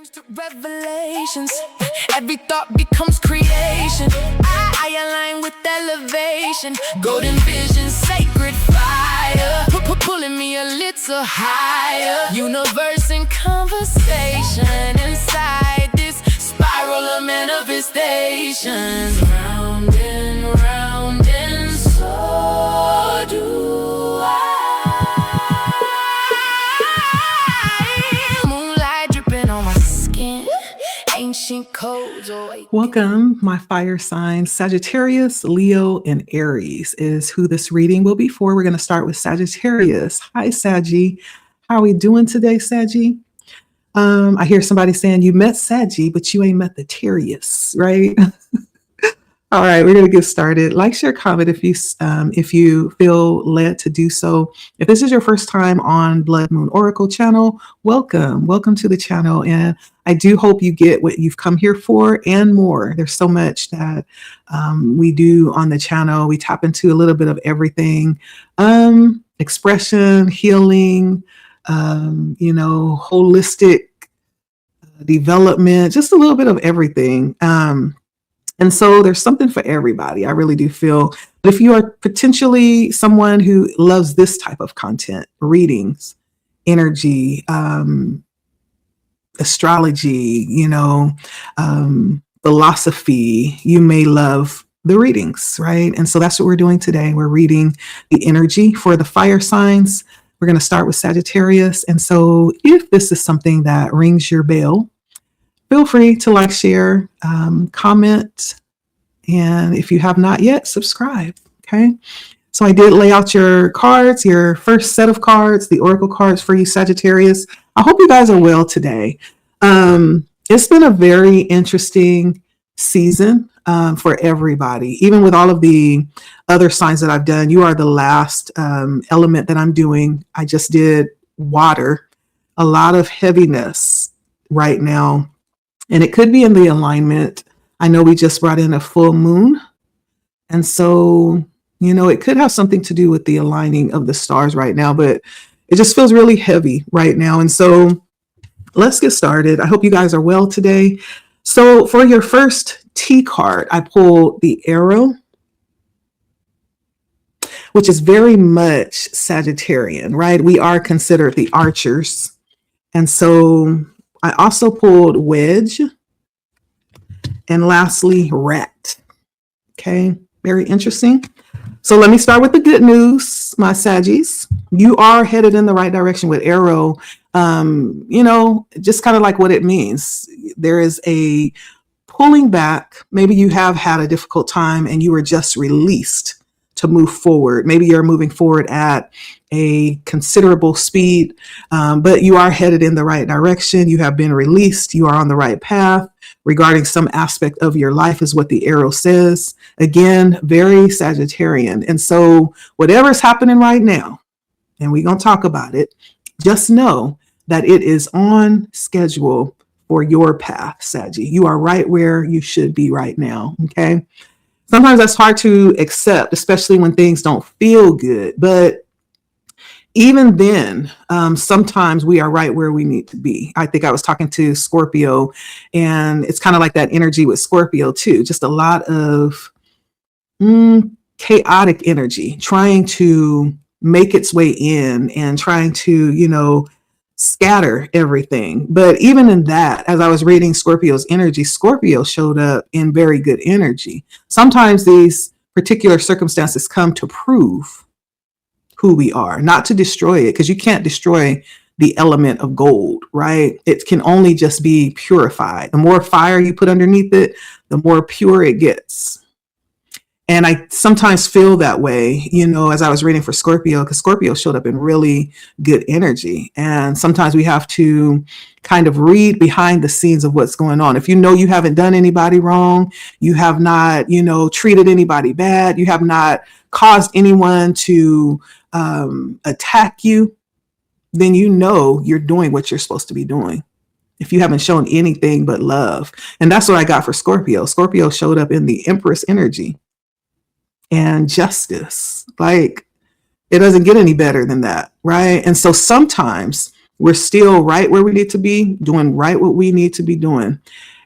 To revelations, every thought becomes creation. I align with elevation, golden vision, sacred fire, pulling me a little higher. Universe in conversation, inside this spiral of manifestations. Round and so do I. Welcome, my fire signs. Sagittarius, Leo, and Aries is who this reading will be for. We're going to start with Sagittarius. Hi, Saggy. How are we doing today, Saggy? I hear somebody saying you met Saggy, but you ain't met the Tarius, right? All right, we're going to get started. Like, share, comment if you feel led to do so. If this is your first time on Blood Moon Oracle channel, welcome to the channel. And I do hope you get what you've come here for and more. There's so much that we do on the channel. We tap into a little bit of everything, expression, healing, holistic development, just a little bit of everything. And so there's something for everybody. I really do feel. But if you are potentially someone who loves this type of content, readings, energy, astrology, philosophy, you may love the readings, right? And so that's what we're doing today. We're reading the energy for the fire signs. We're going to start with Sagittarius. And so if this is something that rings your bell, feel free to like, share, comment, and if you have not yet, subscribe, okay? So I did lay out your cards, your first set of cards, the Oracle cards for you, Sagittarius. I hope you guys are well today. It's been a very interesting season for everybody. Even with all of the other signs that I've done, you are the last element that I'm doing. I just did water, a lot of heaviness right now. And it could be in the alignment. I know we just brought in a full moon. And so, it could have something to do with the aligning of the stars right now, but it just feels really heavy right now. And so let's get started. I hope you guys are well today. So for your first T card, I pulled the Arrow, which is very much Sagittarian, right? We are considered the archers. And so I also pulled Wedge, and lastly, Rat. Okay, very interesting. So let me start with the good news, my Saggies. You are headed in the right direction with Arrow. Just kind of like what it means. There is a pulling back. Maybe you have had a difficult time and you were just released to move forward. Maybe you're moving forward at a considerable speed, but you are headed in the right direction. You have been released. You are on the right path regarding some aspect of your life is what the arrow says. Again, very Sagittarian. And so whatever's happening right now, and we're going to talk about it, just know that it is on schedule for your path, Saggy. You are right where you should be right now. Okay. Sometimes that's hard to accept, especially when things don't feel good. But even then, sometimes we are right where we need to be. I think I was talking to Scorpio, and it's kind of like that energy with Scorpio too. Just a lot of chaotic energy trying to make its way in and trying to, scatter everything. But even in that, as I was reading Scorpio's energy, Scorpio showed up in very good energy. Sometimes these particular circumstances come to prove who we are, not to destroy it, because you can't destroy the element of gold, right? It can only just be purified. The more fire you put underneath it, the more pure it gets. And I sometimes feel that way, as I was reading for Scorpio, because Scorpio showed up in really good energy. And sometimes we have to kind of read behind the scenes of what's going on. If you haven't done anybody wrong, you have not, treated anybody bad, you have not caused anyone to attack you, then you're doing what you're supposed to be doing. If you haven't shown anything but love. And that's what I got for Scorpio. Scorpio showed up in the Empress energy and justice. Like, it doesn't get any better than that, right? And so sometimes We're still right where we need to be, doing right what we need to be doing.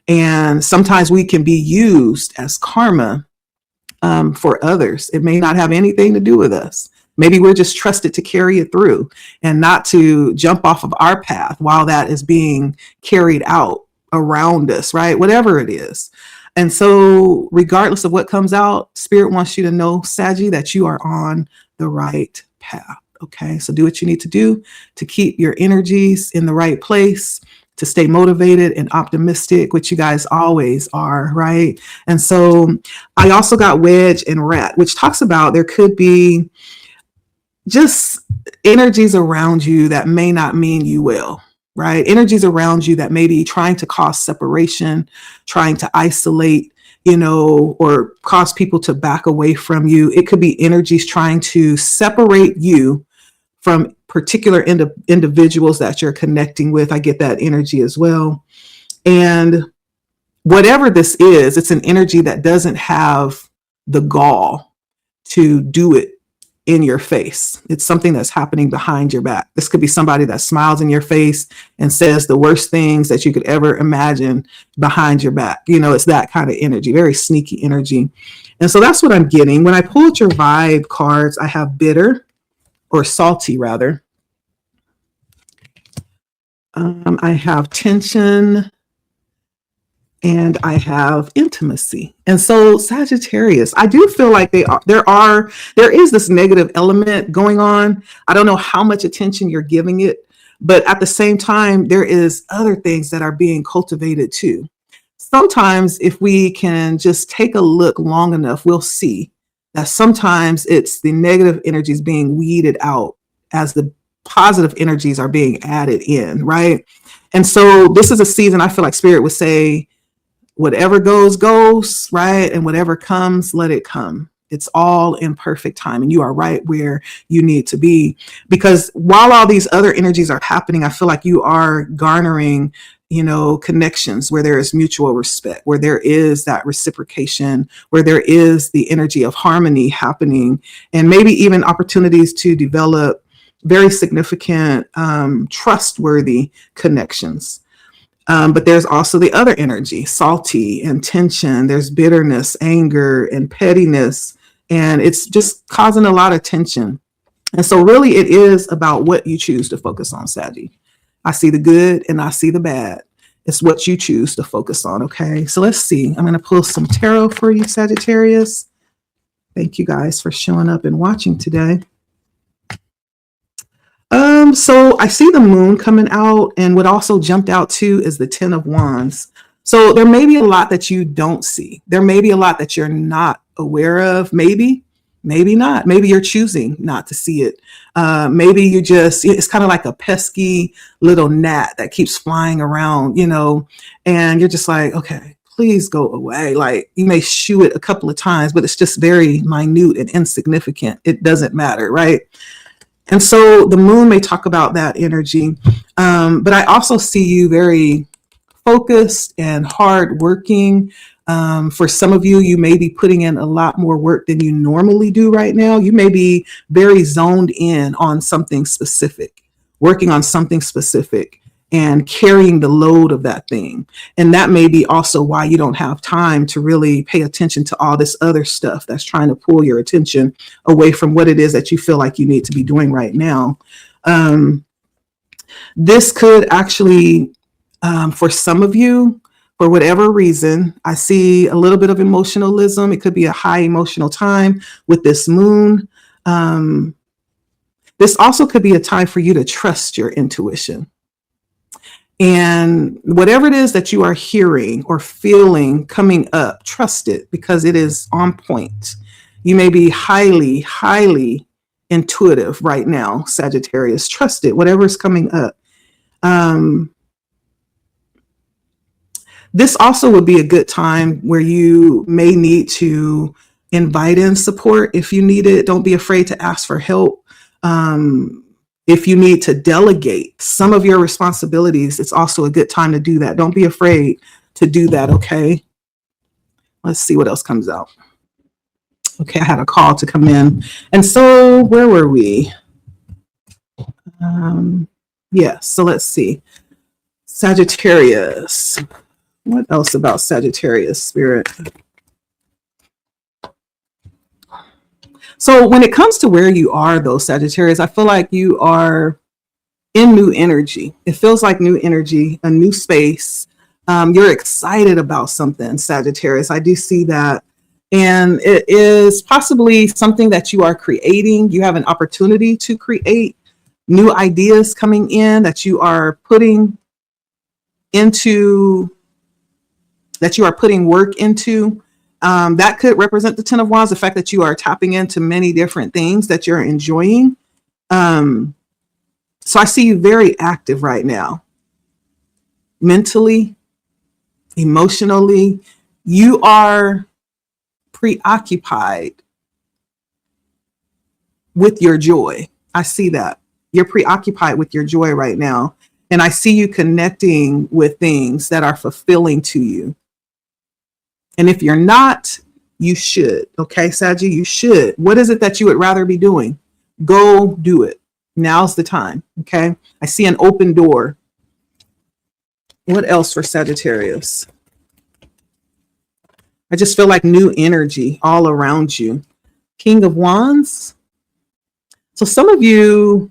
And sometimes we can be used as karma for others. It may not have anything to do with us. Maybe we're just trusted to carry it through and not to jump off of our path while that is being carried out around us, right? Whatever it is. And so, regardless of what comes out, Spirit wants you to know, Saggy, that you are on the right path. Okay. So, do what you need to do to keep your energies in the right place, to stay motivated and optimistic, which you guys always are, right? And so, I also got Wedge and Rat, which talks about there could be just energies around you that may not mean you well, right? Energies around you that may be trying to cause separation, trying to isolate, or cause people to back away from you. It could be energies trying to separate you from particular individuals that you're connecting with. I get that energy as well. And whatever this is, it's an energy that doesn't have the gall to do it in your face. It's something that's happening behind your back. This could be somebody that smiles in your face and says the worst things that you could ever imagine behind your back. It's that kind of energy, very sneaky energy. And so that's what I'm getting. When I pulled your vibe cards, I have bitter, or salty rather. I have tension, and I have intimacy. And so Sagittarius, I do feel like there is this negative element going on. I don't know how much attention you're giving it, but at the same time, there is other things that are being cultivated too. Sometimes if we can just take a look long enough, we'll see that sometimes it's the negative energies being weeded out as the positive energies are being added in, right? And so this is a season I feel like Spirit would say, whatever goes, goes, right? And whatever comes, let it come. It's all in perfect time. And you are right where you need to be. Because while all these other energies are happening, I feel like you are garnering, connections where there is mutual respect, where there is that reciprocation, where there is the energy of harmony happening, and maybe even opportunities to develop very significant, trustworthy connections. But there's also the other energy, salty and tension. There's bitterness, anger, and pettiness. And it's just causing a lot of tension. And so really it is about what you choose to focus on, Saggy. I see the good and I see the bad. It's what you choose to focus on, okay? So let's see. I'm going to pull some tarot for you, Sagittarius. Thank you guys for showing up and watching today. So I see the moon coming out, and what also jumped out too is the 10 of Wands. So there may be a lot that you don't see. There may be a lot that you're not aware of. Maybe not. Maybe you're choosing not to see it. Maybe it's kind of like a pesky little gnat that keeps flying around, and you're just like, okay, please go away. Like you may shoo it a couple of times, but it's just very minute and insignificant. It doesn't matter, right? And so the moon may talk about that energy. But I also see you very focused and hardworking. For some of you, you may be putting in a lot more work than you normally do right now. You may be very zoned in on something specific, working on something specific and carrying the load of that thing. And that may be also why you don't have time to really pay attention to all this other stuff that's trying to pull your attention away from what it is that you feel like you need to be doing right now. This could actually, for some of you, for whatever reason, I see a little bit of emotionalism. It could be a high emotional time with this moon. This also could be a time for you to trust your intuition. And whatever it is that you are hearing or feeling coming up, trust it because it is on point. You may be highly, highly intuitive right now, Sagittarius. Trust it, whatever is coming up. This also would be a good time where you may need to invite in support if you need it. Don't be afraid to ask for help. If you need to delegate some of your responsibilities, it's also a good time to do that. Don't be afraid to do that, okay? Let's see what else comes out. Okay, I had a call to come in. And so where were we? Yes. So let's see. Sagittarius. What else about Sagittarius, Spirit? So when it comes to where you are, though, Sagittarius, I feel like you are in new energy. It feels like new energy, a new space. You're excited about something, Sagittarius. I do see that. And it is possibly something that you are creating. You have an opportunity to create new ideas coming in that you are putting into, that you are putting work into. That could represent the Ten of Wands, the fact that you are tapping into many different things that you're enjoying. So I see you very active right now, mentally, emotionally. You are preoccupied with your joy. I see that. You're preoccupied with your joy right now. And I see you connecting with things that are fulfilling to you. And if you're not, you should. Okay, Saggy, you should. What is it that you would rather be doing? Go do it. Now's the time. Okay. I see an open door. What else for Sagittarius? I just feel like new energy all around you. King of Wands. So some of you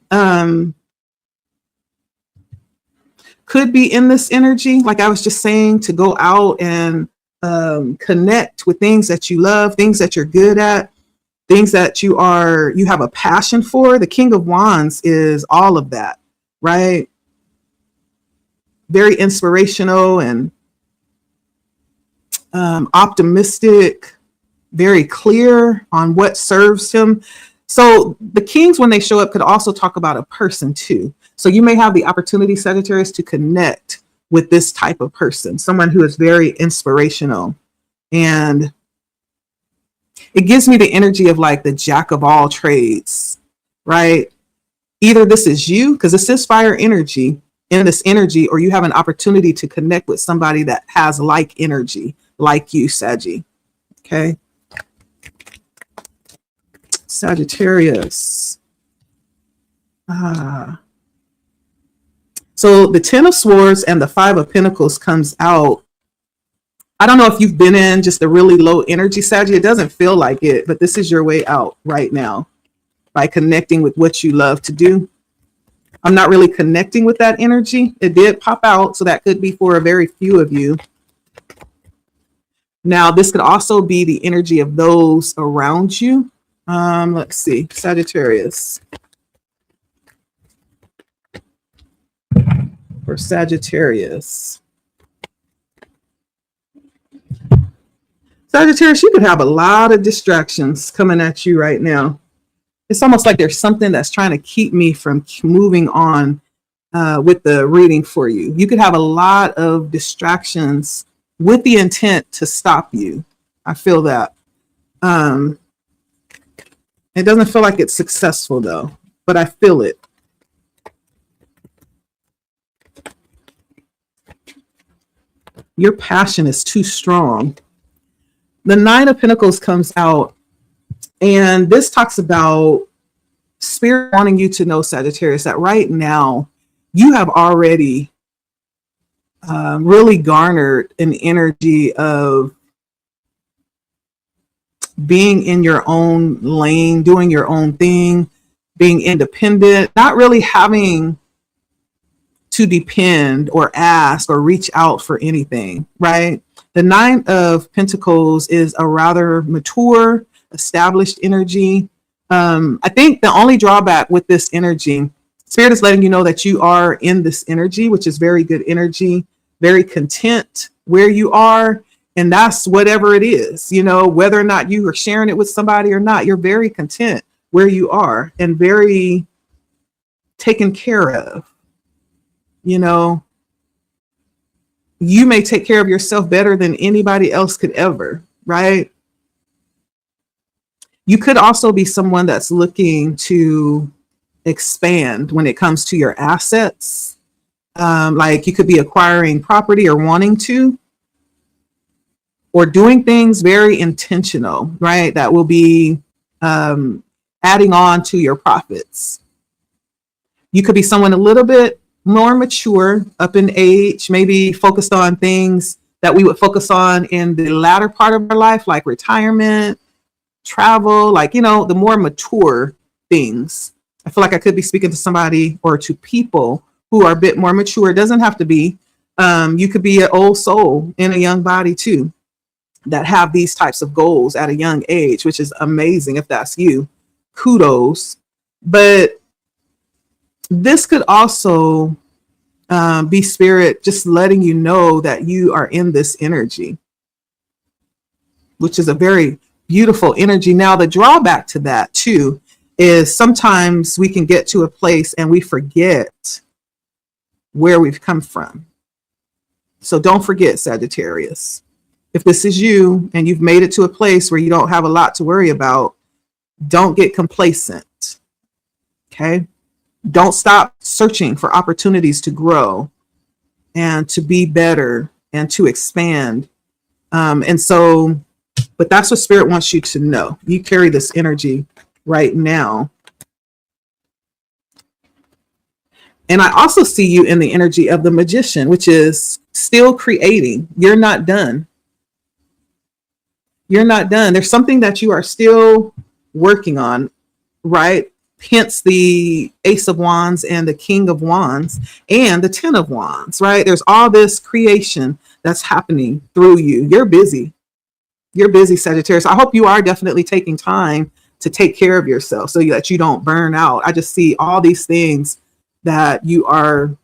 could be in this energy, like I was just saying, to go out and connect with things that you love, things that you're good at, things that you have a passion for. The King of Wands is all of that, right? Very inspirational and optimistic, very clear on what serves him. So the kings, when they show up, could also talk about a person too. So you may have the opportunity, Sagittarius, to connect with this type of person, someone who is very inspirational. And it gives me the energy of like the jack of all trades, right? Either this is you, because this is fire energy, in this energy, or you have an opportunity to connect with somebody that has like energy, like you, Saggy. Okay. Sagittarius. So the Ten of Swords and the Five of Pentacles comes out. I don't know if you've been in just a really low energy, Saggy. It doesn't feel like it, but this is your way out right now by connecting with what you love to do. I'm not really connecting with that energy. It did pop out, so that could be for a very few of you. Now, this could also be the energy of those around you. Let's see, Sagittarius. For Sagittarius. Sagittarius, you could have a lot of distractions coming at you right now. It's almost like there's something that's trying to keep me from moving on with the reading for you. You could have a lot of distractions with the intent to stop you. I feel that. It doesn't feel like it's successful though, but I feel it. Your passion is too strong. The Nine of Pentacles comes out, and this talks about Spirit wanting you to know, Sagittarius, that right now you have already really garnered an energy of being in your own lane, doing your own thing, being independent, not really having to depend or ask or reach out for anything, right? The Nine of Pentacles is a rather mature, established energy. I think the only drawback with this energy, Spirit is letting you know that you are in this energy, which is very good energy, very content where you are. And that's whatever it is, you know, whether or not you are sharing it with somebody or not, you're very content where you are and very taken care of. You know, you may take care of yourself better than anybody else could ever, right? You could also be someone that's looking to expand when it comes to your assets. Like you could be acquiring property or wanting to, or doing things very intentional, right? That will be adding on to your profits. You could be someone a little bit more mature, up in age, maybe focused on things that we would focus on in the latter part of our life, like retirement, travel, like, the more mature things. I feel like I could be speaking to somebody or to people who are a bit more mature. It doesn't have to be. You could be an old soul in a young body too, that have these types of goals at a young age, which is amazing if that's you. Kudos. But this could also be spirit just letting you know that you are in this energy, which is a very beautiful energy. Now, the drawback to that too is sometimes we can get to a place and we forget where we've come from. So don't forget, Sagittarius. If this is you and you've made it to a place where you don't have a lot to worry about, don't get complacent. Okay? Don't stop searching for opportunities to grow and to be better and to expand. But that's what Spirit wants you to know. You carry this energy right now. And I also see you in the energy of the Magician, which is still creating. You're not done. You're not done. There's something that you are still working on, right? Hence the Ace of Wands and the King of Wands and the Ten of Wands, right? There's all this creation that's happening through you. You're busy. You're busy, Sagittarius. I hope you are definitely taking time to take care of yourself so that you don't burn out. I just see all these things that you are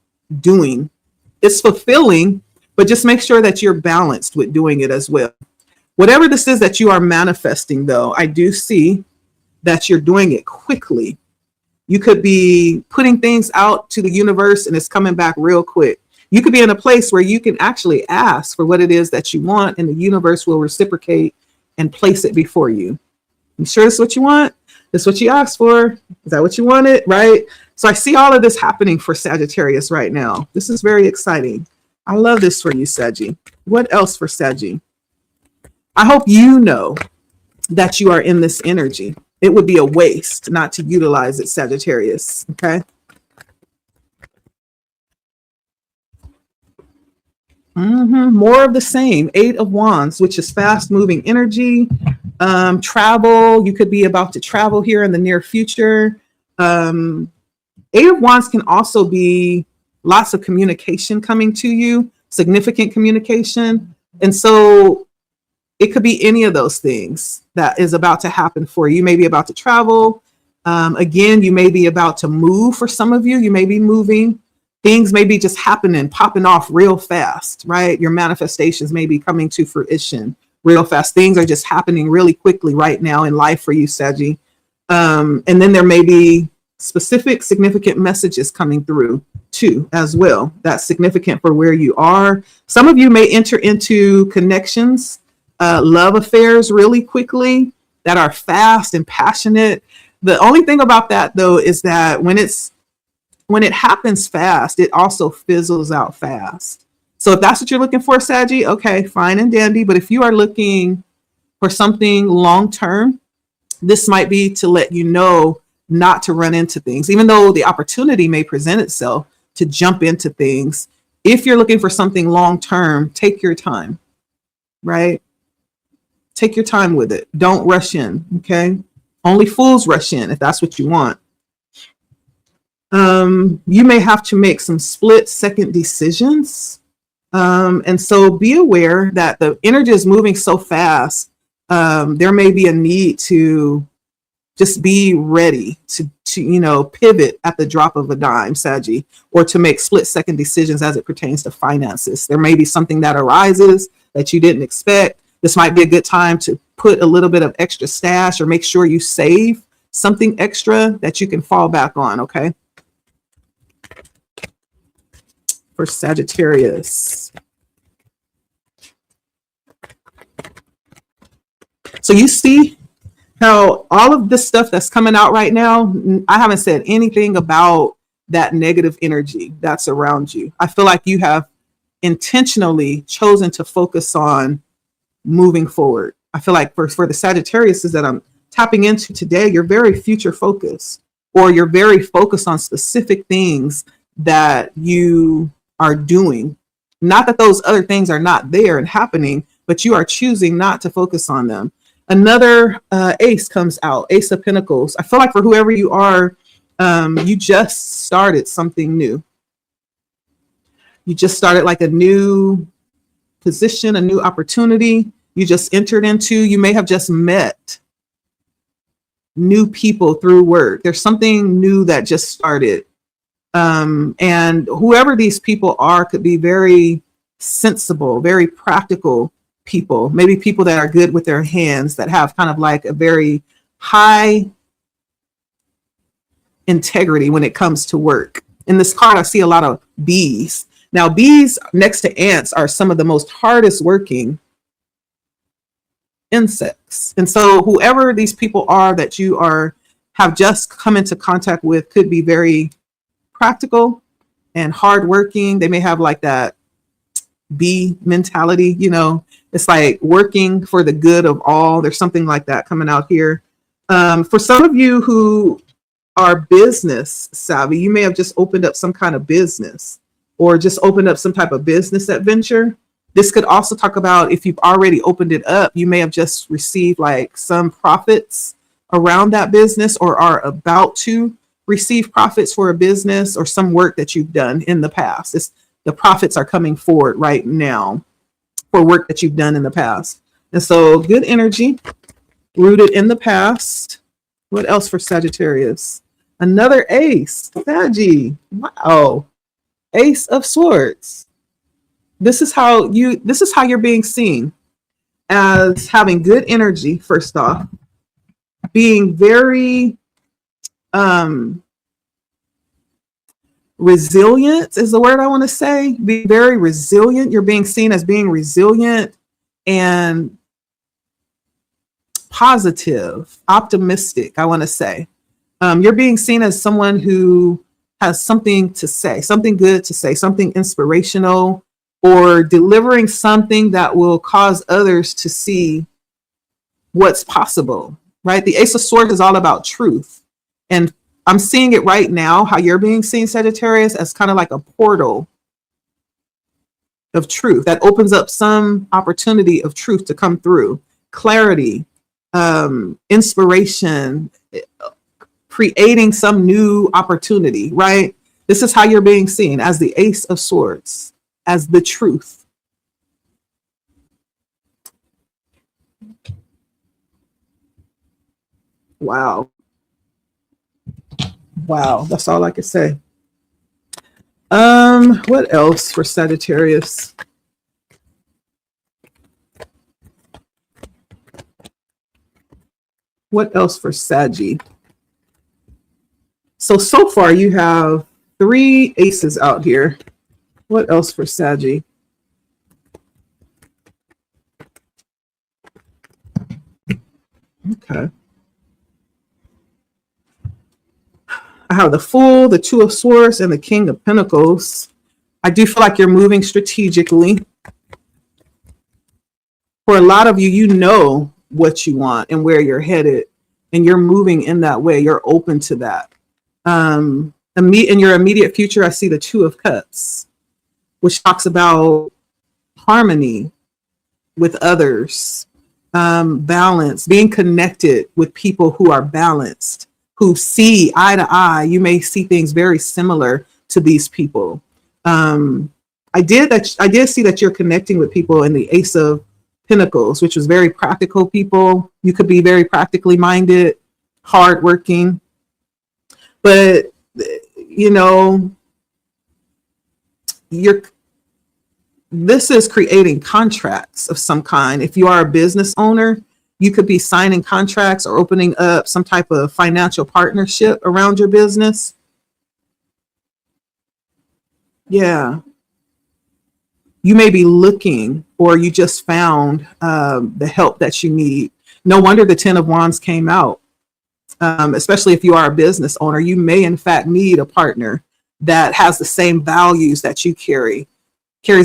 doing. It's fulfilling, but just make sure that you're balanced with doing it as well. Whatever this is that you are manifesting, though, I do see that you're doing it quickly. You could be putting things out to the universe and it's coming back real quick. You could be in a place where you can actually ask for what it is that you want and the universe will reciprocate and place it before you. You sure this is what you want? This is what you asked for? Is that what you wanted? Right? So I see all of this happening for Sagittarius right now. This is very exciting. I love this for you, Saggy. What else for Saggy? I hope you know that you are in this energy. It would be a waste not to utilize it, Sagittarius. Okay. More of the same. Eight of Wands, which is fast moving energy. Travel. You could be about to travel here in the near future. Eight of Wands can also be lots of communication coming to you, significant communication. And so it could be any of those things that is about to happen for you. You may be about to travel. Again, you may be about to move for some of you. You may be moving. Things may be just happening, popping off real fast, right? Your manifestations may be coming to fruition real fast. Things are just happening really quickly right now in life for you, Saggy. And then there may be specific, significant messages coming through too, as well. That's significant for where you are. Some of you may enter into connections, love affairs really quickly that are fast and passionate. The only thing about that, though, is that when it happens fast, it also fizzles out fast. So if that's what you're looking for, Saggy, okay, fine and dandy. But if you are looking for something long-term, this might be to let you know not to run into things, even though the opportunity may present itself to jump into things. If you're looking for something long-term, take your time, right? Take your time with it. Don't rush in, okay? Only fools rush in if that's what you want. You may have to make some split-second decisions. And so be aware that the energy is moving so fast. There may be a need to just be ready to pivot at the drop of a dime, Saggy, or to make split-second decisions as it pertains to finances. There may be something that arises that you didn't expect. This might be a good time to put a little bit of extra stash or make sure you save something extra that you can fall back on, okay? For Sagittarius. So you see how all of this stuff that's coming out right now, I haven't said anything about that negative energy that's around you. I feel like you have intentionally chosen to focus on moving forward. I feel like for the Sagittarius that I'm tapping into today, you're very future focused, or you're very focused on specific things that you are doing. Not that those other things are not there and happening, but you are choosing not to focus on them. Another ace comes out, Ace of Pentacles. I feel like for whoever you are, you just started something new. You just started like a new position, a new opportunity you just entered into. You may have just met new people through work. There's something new that just started. And whoever these people are could be very sensible, very practical people, maybe people that are good with their hands, that have kind of like a very high integrity when it comes to work. In this card, I see a lot of bees. Now, bees next to ants are some of the most hardest working insects. And so whoever these people are that you have just come into contact with could be very practical and hardworking. They may have like that bee mentality, it's like working for the good of all. There's something like that coming out here. For some of you who are business savvy, you may have just opened up some kind of business or just opened up some type of business adventure. This could also talk about if you've already opened it up, you may have just received like some profits around that business or are about to receive profits for a business or some work that you've done in the past. The profits are coming forward right now for work that you've done in the past. And so good energy rooted in the past. What else for Sagittarius? Another ace, Saggy. Wow. Ace of Swords. This is how you're being seen, as having good energy, first off, being very resilient is the word I want to say. Be very resilient. You're being seen as being resilient and positive, optimistic, I want to say. You're being seen as someone who has something to say, something good to say, something inspirational, or delivering something that will cause others to see what's possible, right? The Ace of Swords is all about truth. And I'm seeing it right now, how you're being seen, Sagittarius, as kind of like a portal of truth that opens up some opportunity of truth to come through. Clarity, inspiration, creating some new opportunity, right? This is how you're being seen, as the Ace of Swords, as the truth. Wow. Wow, that's all I can say. What else for Sagittarius? What else for Saggy? So far you have 3 aces out here. What else for Saggy? Okay. I have the Fool, the Two of Swords, and the King of Pentacles. I do feel like you're moving strategically. For a lot of you, you know what you want and where you're headed, and you're moving in that way. You're open to that. In your immediate future, I see the Two of Cups, which talks about harmony with others, balance, being connected with people who are balanced, who see eye to eye. You may see things very similar to these people. I did see that you're connecting with people in the Ace of Pentacles, which was very practical people. You could be very practically minded, hardworking, but this is creating contracts of some kind. If you are a business owner, you could be signing contracts or opening up some type of financial partnership around your business. Yeah. You may be looking, or you just found the help that you need. No wonder the 10 of Wands came out. Especially if you are a business owner, you may in fact need a partner that has the same values that you carries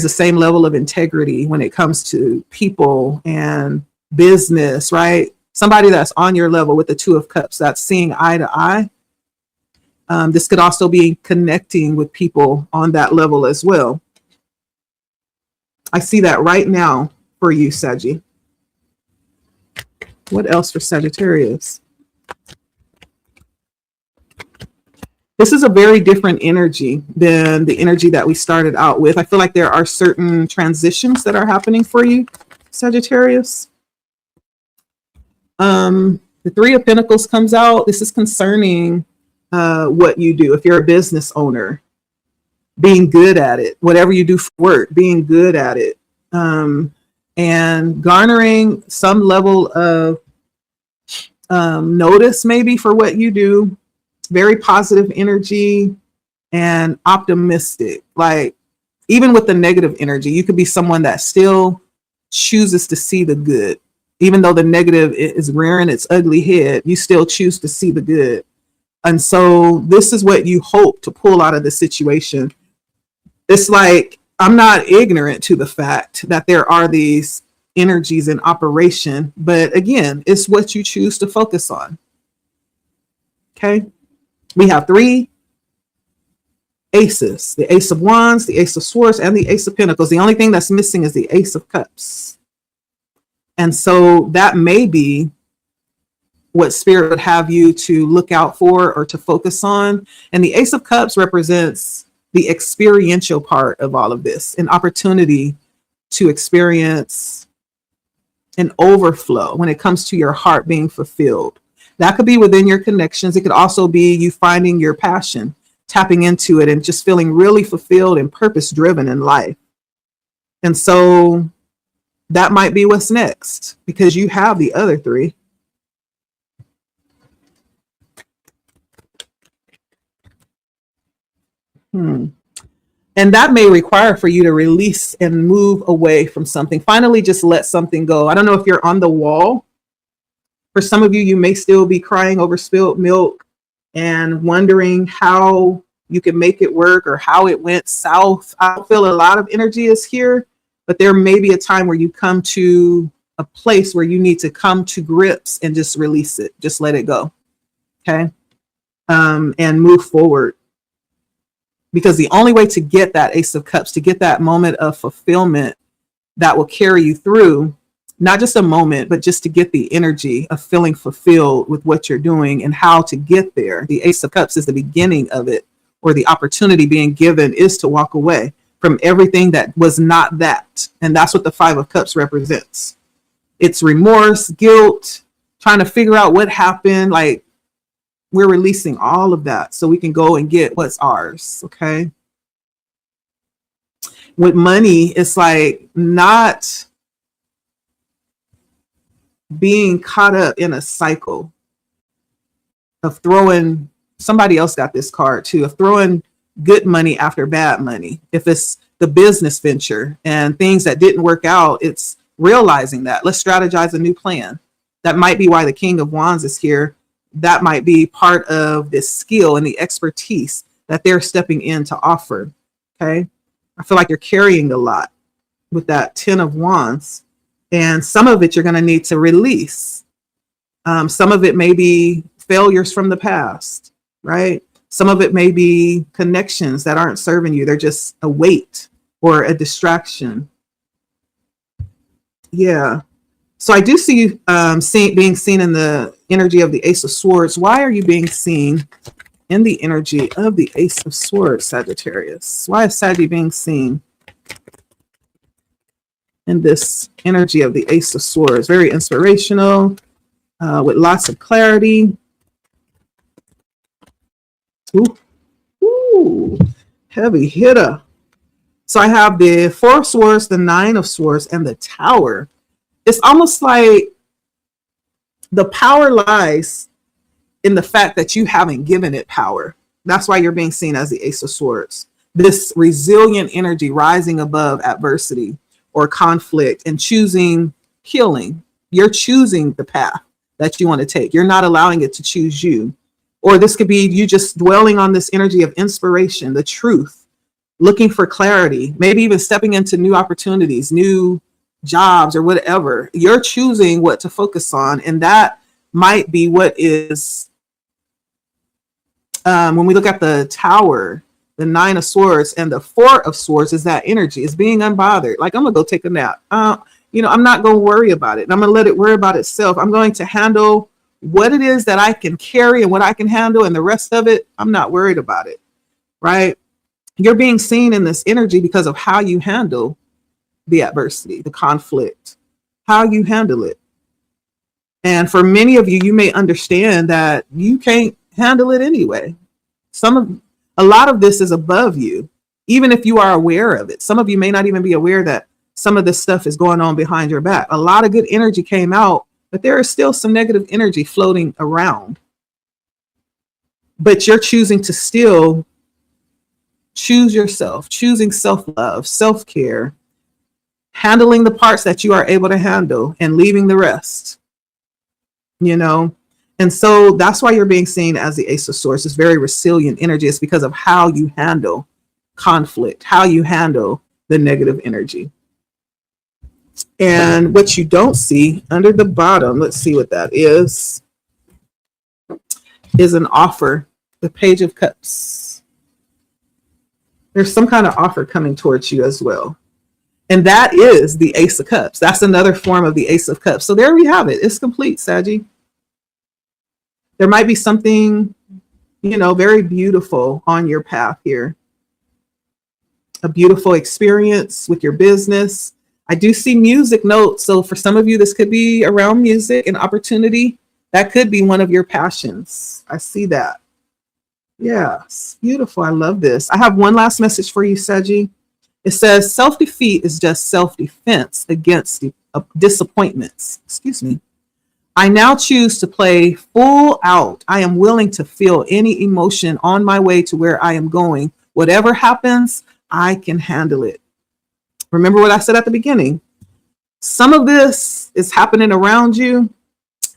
the same level of integrity when it comes to people and business, right? Somebody that's on your level with the Two of Cups, that's seeing eye to eye. This could also be connecting with people on that level as well. I see that right now for you, Saggy. What else for Sagittarius? This is a very different energy than the energy that we started out with. I feel like there are certain transitions that are happening for you, Sagittarius. The Three of Pentacles comes out. This is concerning what you do. If you're a business owner, being good at it, whatever you do for work, being good at it, and garnering some level of notice maybe for what you do. Very positive energy and optimistic. Like, even with the negative energy, you could be someone that still chooses to see the good. Even though the negative is rearing its ugly head, you still choose to see the good. And so this is what you hope to pull out of the situation. It's like, I'm not ignorant to the fact that there are these energies in operation, but again, it's what you choose to focus on. Okay. We have three aces, the Ace of Wands, the Ace of Swords, and the Ace of Pentacles. The only thing that's missing is the Ace of Cups. And so that may be what Spirit would have you to look out for or to focus on. And the Ace of Cups represents the experiential part of all of this, an opportunity to experience an overflow when it comes to your heart being fulfilled. That could be within your connections. It could also be you finding your passion, tapping into it, and just feeling really fulfilled and purpose driven in life. And so that might be what's next, because you have the other three. And that may require for you to release and move away from something. Finally, just let something go. I don't know if you're on the wall. For some of you, you may still be crying over spilled milk and wondering how you can make it work or how it went south. I don't feel a lot of energy is here, but there may be a time where you come to a place where you need to come to grips and just release it. Just let it go. Okay. And move forward. Because the only way to get that Ace of Cups, to get that moment of fulfillment that will carry you through, not just a moment, but just to get the energy of feeling fulfilled with what you're doing and how to get there. The Ace of Cups is the beginning of it, or the opportunity being given is to walk away from everything that was not that. And that's what the Five of Cups represents. It's remorse, guilt, trying to figure out what happened. Like, we're releasing all of that so we can go and get what's ours. Okay. With money, it's like not being caught up in a cycle of throwing, somebody else got this card too, of throwing good money after bad money. If it's the business venture and things that didn't work out, it's realizing that. Let's strategize a new plan. That might be why the King of Wands is here. That might be part of this skill and the expertise that they're stepping in to offer. Okay. I feel like you're carrying a lot with that 10 of Wands. And some of it you're going to need to release. Some of it may be failures from the past, right? Some of it may be connections that aren't serving you. They're just a weight or a distraction. Yeah. So I do see you being seen in the energy of the Ace of Swords. Why are you being seen in the energy of the Ace of Swords, Sagittarius? Why is Saggy being seen in this energy of the Ace of Swords? Very inspirational, with lots of clarity. Ooh, heavy hitter. So I have the Four of Swords, the Nine of Swords, and the Tower. It's almost like the power lies in the fact that you haven't given it power. That's why you're being seen as the Ace of Swords. This resilient energy rising above adversity or conflict and choosing healing. You're choosing the path that you want to take. You're not allowing it to choose you. Or this could be you just dwelling on this energy of inspiration, the truth, looking for clarity, maybe even stepping into new opportunities, new jobs or whatever. You're choosing what to focus on. And that might be what is When we look at the Tower, the Nine of Swords and the Four of Swords is that energy. It's being unbothered. Like, I'm going to go take a nap. I'm not going to worry about it. I'm going to let it worry about itself. I'm going to handle what it is that I can carry and what I can handle. And the rest of it, I'm not worried about it. Right? You're being seen in this energy because of how you handle the adversity, the conflict, how you handle it. And for many of you, you may understand that you can't handle it anyway. A lot of this is above you, even if you are aware of it. Some of you may not even be aware that some of this stuff is going on behind your back. A lot of good energy came out, but there is still some negative energy floating around. But you're choosing to still choose yourself, choosing self-love, self-care, handling the parts that you are able to handle and leaving the rest, And so that's why you're being seen as the Ace of Swords. It's very resilient energy. It's because of how you handle conflict, how you handle the negative energy. And what you don't see under the bottom, let's see what that is an offer, the Page of Cups. There's some kind of offer coming towards you as well. And that is the Ace of Cups. That's another form of the Ace of Cups. So there we have it. It's complete, Saggy. There might be something, very beautiful on your path here. A beautiful experience with your business. I do see music notes. So for some of you, this could be around music and opportunity. That could be one of your passions. I see that. Yes, beautiful. I love this. I have one last message for you, Saggy. It says self-defeat is just self-defense against disappointments. Excuse me. I now choose to play full out. I am willing to feel any emotion on my way to where I am going. Whatever happens, I can handle it. Remember what I said at the beginning. Some of this is happening around you,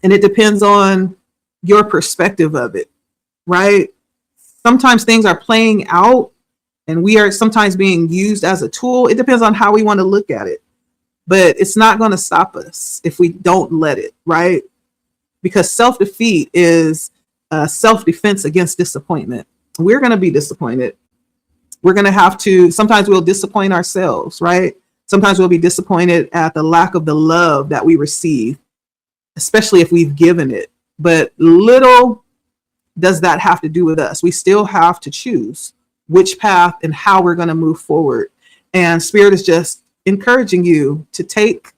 and it depends on your perspective of it, right? Sometimes things are playing out, and we are sometimes being used as a tool. It depends on how we want to look at it. But it's not going to stop us if we don't let it, right? Because self-defeat is self-defense against disappointment. We're going to be disappointed. We're going to have to, sometimes we'll disappoint ourselves, right? Sometimes we'll be disappointed at the lack of the love that we receive, especially if we've given it. But little does that have to do with us. We still have to choose which path and how we're going to move forward. And Spirit is just encouraging you to take,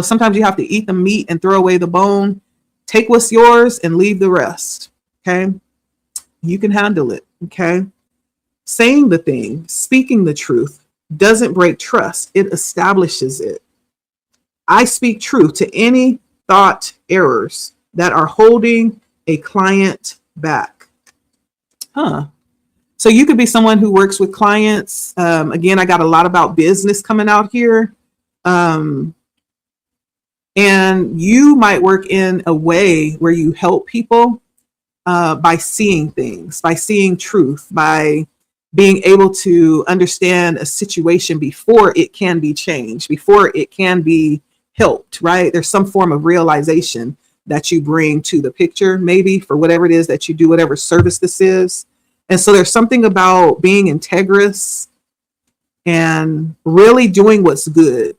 sometimes you have to eat the meat and throw away the bone. Take what's yours and leave the rest. Okay. You can handle it. Okay. Saying the thing, speaking the truth doesn't break trust. It establishes it. I speak truth to any thought errors that are holding a client back. So you could be someone who works with clients. Again, I got a lot about business coming out here. And you might work in a way where you help people by seeing things, by seeing truth, by being able to understand a situation before it can be changed, before it can be helped, right? There's some form of realization that you bring to the picture, maybe for whatever it is that you do, whatever service this is. And so there's something about being integrous and really doing what's good,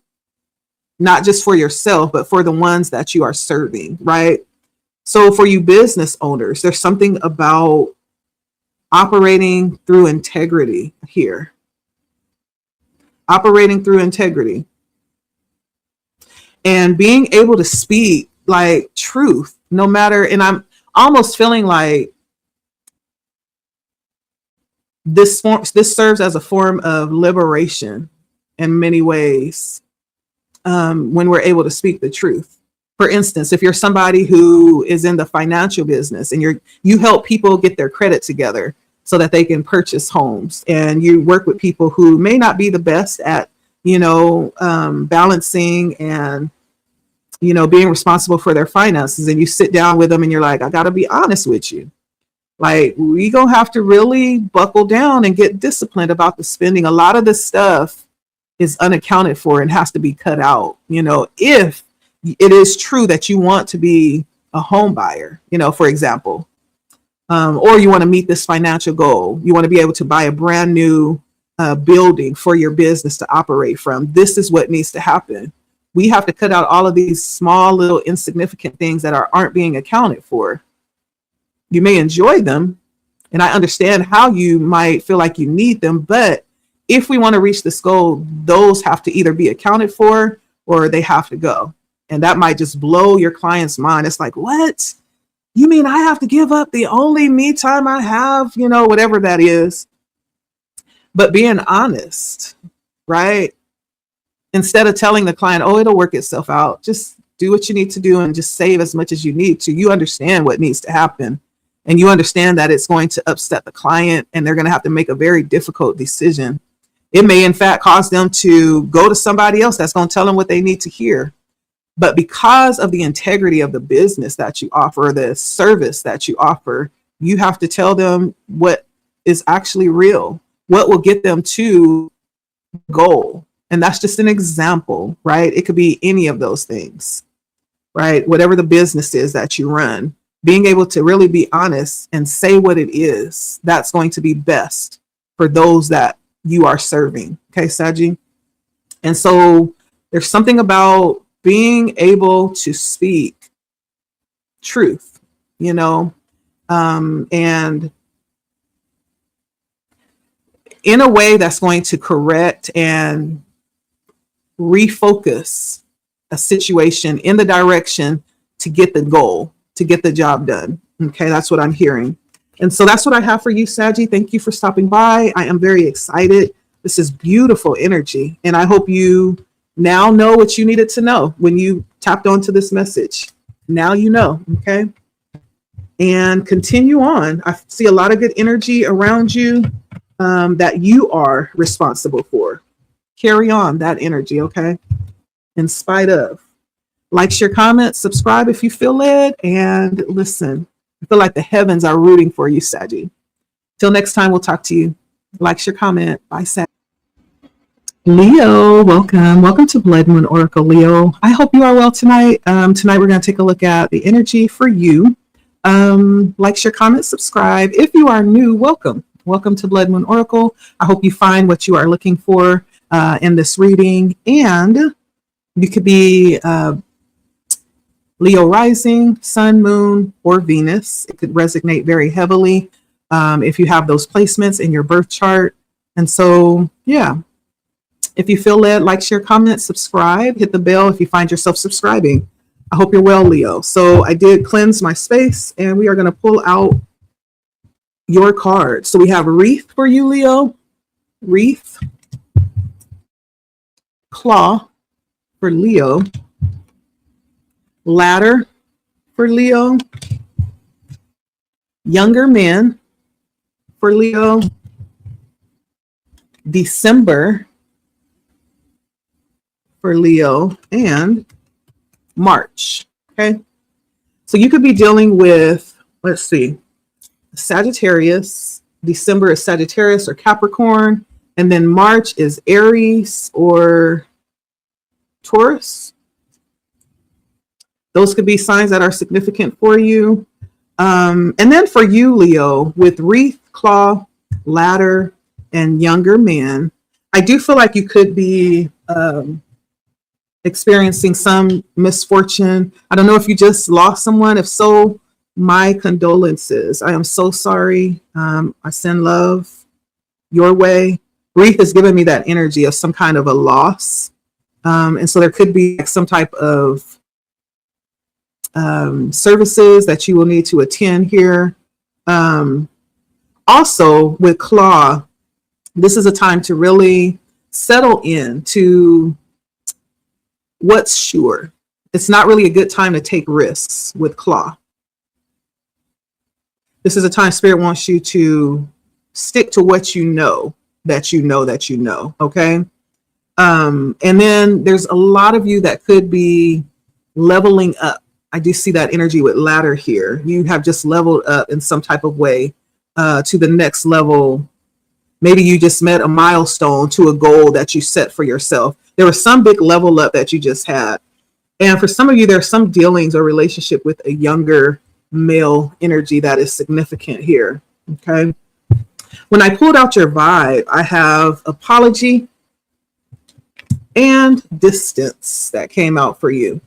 not just for yourself, but for the ones that you are serving, right? So for you business owners, there's something about operating through integrity here. Operating through integrity. And being able to speak like truth, no matter, and I'm almost feeling like this serves as a form of liberation in many ways when we're able to speak the truth. For instance, if you're somebody who is in the financial business and you help people get their credit together so that they can purchase homes, and you work with people who may not be the best at, balancing and, being responsible for their finances, and you sit down with them and you're like, I got to be honest with you. Like, we gonna have to really buckle down and get disciplined about the spending. A lot of this stuff is unaccounted for and has to be cut out. If it is true that you want to be a home buyer, for example, or you want to meet this financial goal. You want to be able to buy a brand new building for your business to operate from. This is what needs to happen. We have to cut out all of these small, little, insignificant things that aren't being accounted for. You may enjoy them, and I understand how you might feel like you need them, but if we want to reach this goal, those have to either be accounted for or they have to go. And that might just blow your client's mind. It's like, what? You mean I have to give up the only me time I have, whatever that is. But being honest, right? Instead of telling the client, oh, it'll work itself out, just do what you need to do and just save as much as you need to. You understand what needs to happen. And you understand that it's going to upset the client and they're going to have to make a very difficult decision. It may, in fact, cause them to go to somebody else that's going to tell them what they need to hear. But because of the integrity of the business that you offer, the service that you offer, you have to tell them what is actually real, what will get them to the goal. And that's just an example, right? It could be any of those things, right? Whatever the business is that you run, being able to really be honest and say what it is, that's going to be best for those that you are serving. Okay, Saji? And so there's something about being able to speak truth, and in a way that's going to correct and refocus a situation in the direction to get the goal, to get the job done. Okay, that's what I'm hearing. And so that's what I have for you, Saji. Thank you for stopping by. I am very excited. This is beautiful energy. And I hope you now know what you needed to know when you tapped onto this message. Now you know, okay? And continue on. I see a lot of good energy around you that you are responsible for. Carry on that energy, okay? In spite of. Like, share, comment, subscribe if you feel led, and listen. I feel like the heavens are rooting for you, Saji. Till next time, we'll talk to you. Like, share, comment. Bye, Saji. Leo, welcome. Welcome to Blood Moon Oracle, Leo. I hope you are well tonight. Tonight, we're going to take a look at the energy for you. Like, share, comment, subscribe. If you are new, welcome. Welcome to Blood Moon Oracle. I hope you find what you are looking for in this reading. And you could be Leo rising, sun, moon, or Venus. It could resonate very heavily if you have those placements in your birth chart. And so, yeah. If you feel led, like, share, comment, subscribe, hit the bell if you find yourself subscribing. I hope you're well, Leo. So I did cleanse my space, and we are going to pull out your card. So we have Wreath for you, Leo. Wreath. Claw for Leo. Ladder for Leo. Younger Man for Leo. December for Leo, and March. Okay. So you could be dealing with, let's see, Sagittarius. December is Sagittarius or Capricorn. And then March is Aries or Taurus. Those could be signs that are significant for you. And then for you, Leo, with Wreath, Claw, Ladder, and Younger Man, I do feel like you could be experiencing some misfortune. I don't know if you just lost someone. If so, my condolences. I am so sorry. I send love your way. Wreath has given me that energy of some kind of a loss. And so there could be some type of services that you will need to attend here. Also with Claw, this is a time to really settle in to what's sure. It's not really a good time to take risks with Claw. This is a time Spirit wants you to stick to what you know, that you know, that you know, okay? And then there's a lot of you that could be leveling up. I do see that energy with Ladder here. You have just leveled up in some type of way to the next level. Maybe you just met a milestone to a goal that you set for yourself. There was some big level up that you just had. And for some of you, there's some dealings or relationship with a younger male energy that is significant here. Okay. When I pulled out your vibe, I have apology and distance that came out for you.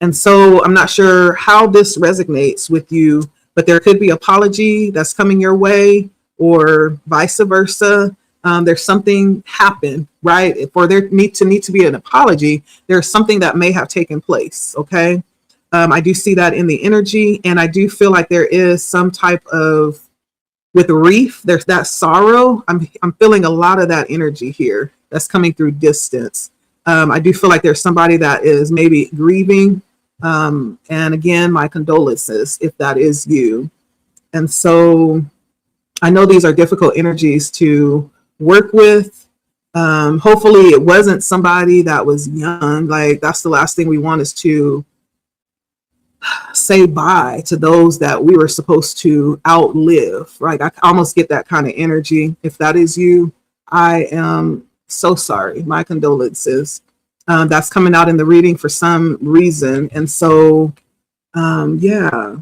And so I'm not sure how this resonates with you, but there could be apology that's coming your way or vice versa. There's something happened, right? For there need to be an apology, there's something that may have taken place. Okay. I do see that in the energy, and I do feel like there is some type of, with grief, there's that sorrow. I'm feeling a lot of that energy here that's coming through distance. I do feel like there's somebody that is maybe grieving. And again, my condolences if that is you. And so I know these are difficult energies to work with. Hopefully it wasn't somebody that was young. Like, that's the last thing we want, is to say bye to those that we were supposed to outlive, right? I almost get that kind of energy. If that is you, I am so sorry. My condolences. That's coming out in the reading for some reason. And so, yeah,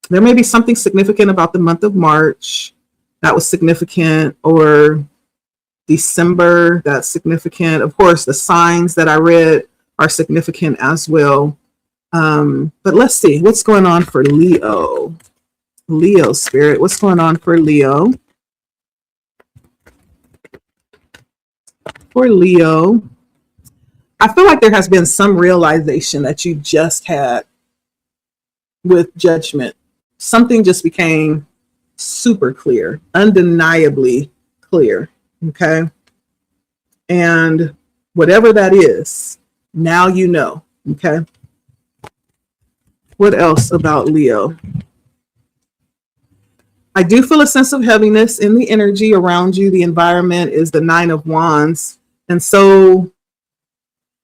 there may be something significant about the month of March that was significant, or December that's significant. Of course, the signs that I read are significant as well. But let's see what's going on for Leo. Leo spirit, what's going on for Leo? For Leo, I feel like there has been some realization that you just had with judgment. Something just became super clear, undeniably clear. Okay. And whatever that is, now you know. Okay. What else about Leo? I do feel a sense of heaviness in the energy around you. The environment is the 9 of Wands. And so,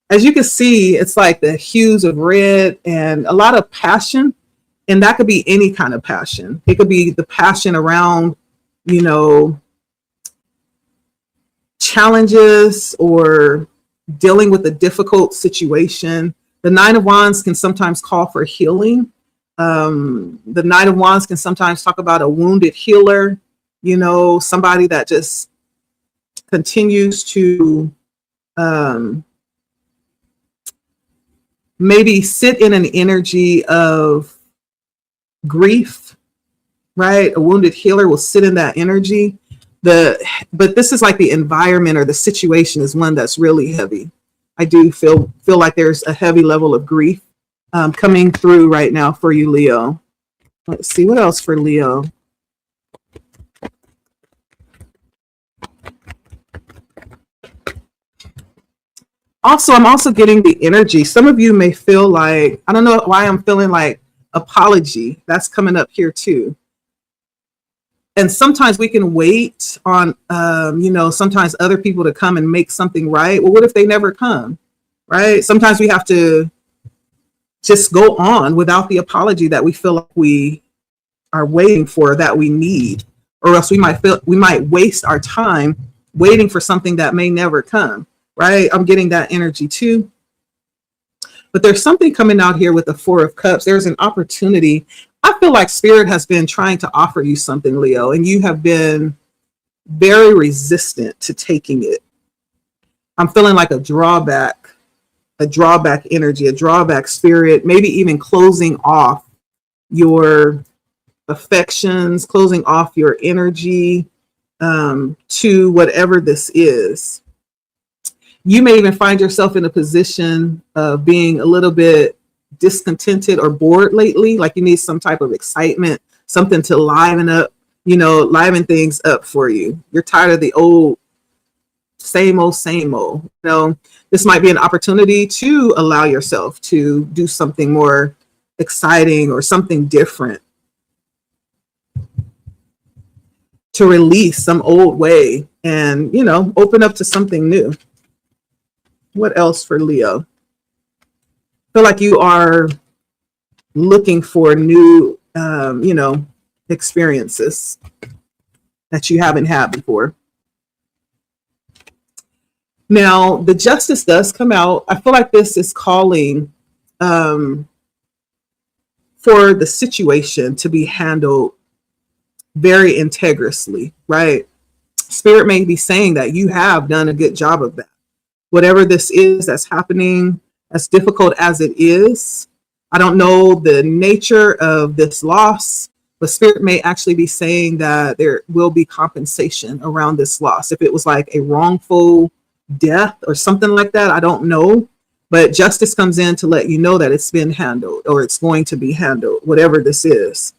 as you can see, it's like the hues of red and a lot of passion. And that could be any kind of passion. It could be the passion around, you know, challenges or dealing with a difficult situation. The 9 of Wands can sometimes call for healing. The 9 of Wands can sometimes talk about a wounded healer, you know, somebody that just continues to maybe sit in an energy of grief, right? A wounded healer will sit in that energy. But this is like the environment or the situation is one that's really heavy. I do feel like there's a heavy level of grief coming through right now for you, Leo. Let's see what else for Leo. Also, I'm also getting the energy. Some of you may feel like, I don't know why I'm feeling like apology. That's coming up here too. And sometimes we can wait on, you know, sometimes other people to come and make something right. Well, what if they never come, right? Sometimes we have to just go on without the apology that we feel like we are waiting for, that we need, or else we might waste our time waiting for something that may never come, right? I'm getting that energy too. But there's something coming out here with the 4 of Cups. There's an opportunity. I feel like Spirit has been trying to offer you something, Leo, and you have been very resistant to taking it. I'm feeling like a drawback energy, a drawback spirit, maybe even closing off your affections, closing off your energy to whatever this is. You may even find yourself in a position of being a little bit discontented or bored lately, like you need some type of excitement, something to liven things up for you. You're tired of the old, same old. You know, this might be an opportunity to allow yourself to do something more exciting or something different, to release some old way and, you know, open up to something new. What else for Leo? I feel like you are looking for new, experiences that you haven't had before. Now, the Justice does come out. I feel like this is calling for the situation to be handled very integriously, right? Spirit may be saying that you have done a good job of that. Whatever this is that's happening, as difficult as it is, I don't know the nature of this loss, but Spirit may actually be saying that there will be compensation around this loss. If it was like a wrongful death or something like that, I don't know. But justice comes in to let you know that it's been handled or it's going to be handled, whatever this is.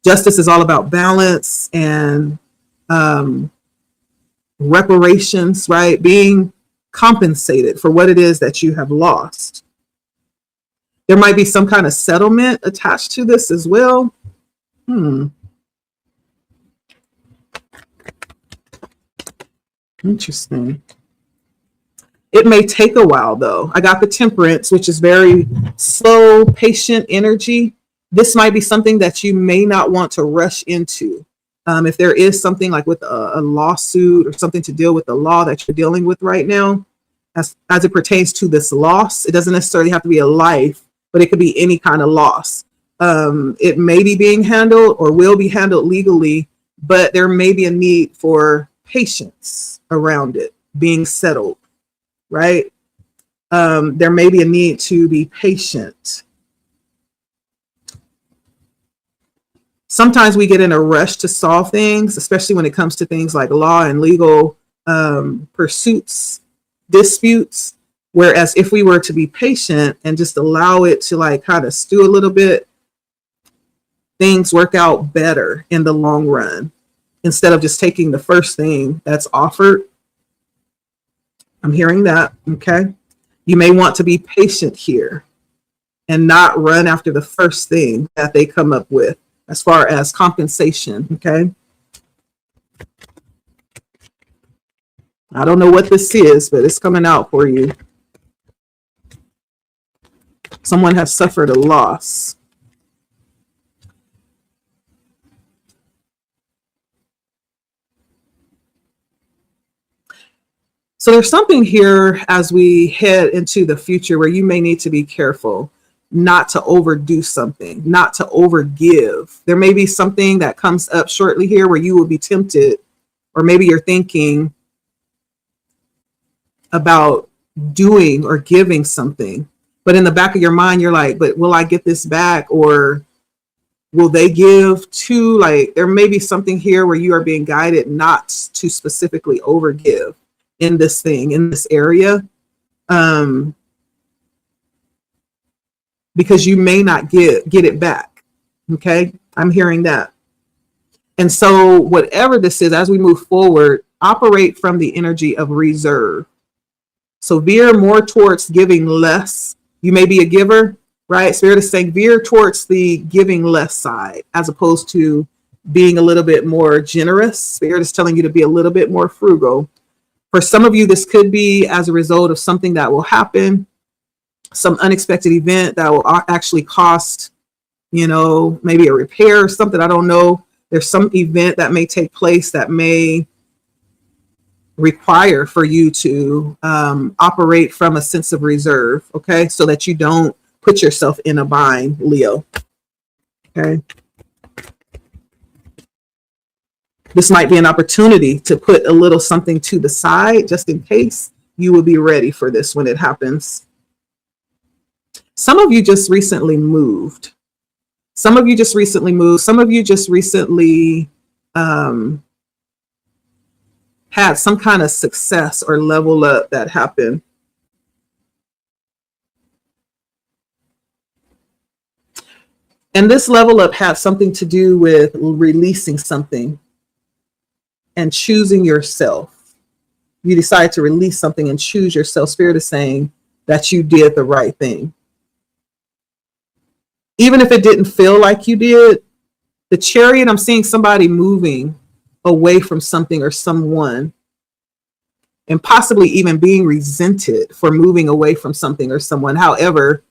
Justice is all about balance and reparations, right? Being compensated for what it is that you have lost. There might be some kind of settlement attached to this as well. Interesting. It may take a while though. I got the Temperance, which is very slow, patient energy. This might be something that you may not want to rush into. If there is something like with a lawsuit or something to deal with the law that you're dealing with right now, as it pertains to this loss, it doesn't necessarily have to be a life, but it could be any kind of loss. It may be being handled or will be handled legally, but there may be a need for patience around it being settled, right? There may be a need to be patient. Sometimes we get in a rush to solve things, especially when it comes to things like law and legal pursuits, disputes. Whereas if we were to be patient and just allow it to like kind of stew a little bit, things work out better in the long run instead of just taking the first thing that's offered. I'm hearing that. Okay. You may want to be patient here and not run after the first thing that they come up with as far as compensation. Okay. I don't know what this is, but it's coming out for you. Someone has suffered a loss. So there's something here as we head into the future where you may need to be careful not to overdo something, not to overgive. There may be something that comes up shortly here where you will be tempted, or maybe you're thinking about doing or giving something, but in the back of your mind, you're like, but will I get this back? Or will they give to, like, there may be something here where you are being guided not to specifically overgive in this thing, in this area, because you may not get it back. Okay. I'm hearing that. And so whatever this is, as we move forward, operate from the energy of reserve. So veer more towards giving less. You may be a giver, right? Spirit is saying veer towards the giving less side as opposed to being a little bit more generous. Spirit is telling you to be a little bit more frugal. For some of you, this could be as a result of something that will happen, some unexpected event that will actually cost, maybe a repair or something. I don't know. There's some event that may take place that may require for you to operate from a sense of reserve, okay? So that you don't put yourself in a bind, Leo, okay? This might be an opportunity to put a little something to the side just in case. You will be ready for this when it happens. Some of you just recently moved. Some of you just recently moved. Some of you just recently had some kind of success or level up that happened. And this level up had something to do with releasing something and choosing yourself. You decide to release something and choose yourself. Spirit is saying that you did the right thing. Even if it didn't feel like you did, the Chariot, I'm seeing somebody moving away from something or someone, and possibly even being resented for moving away from something or someone. However,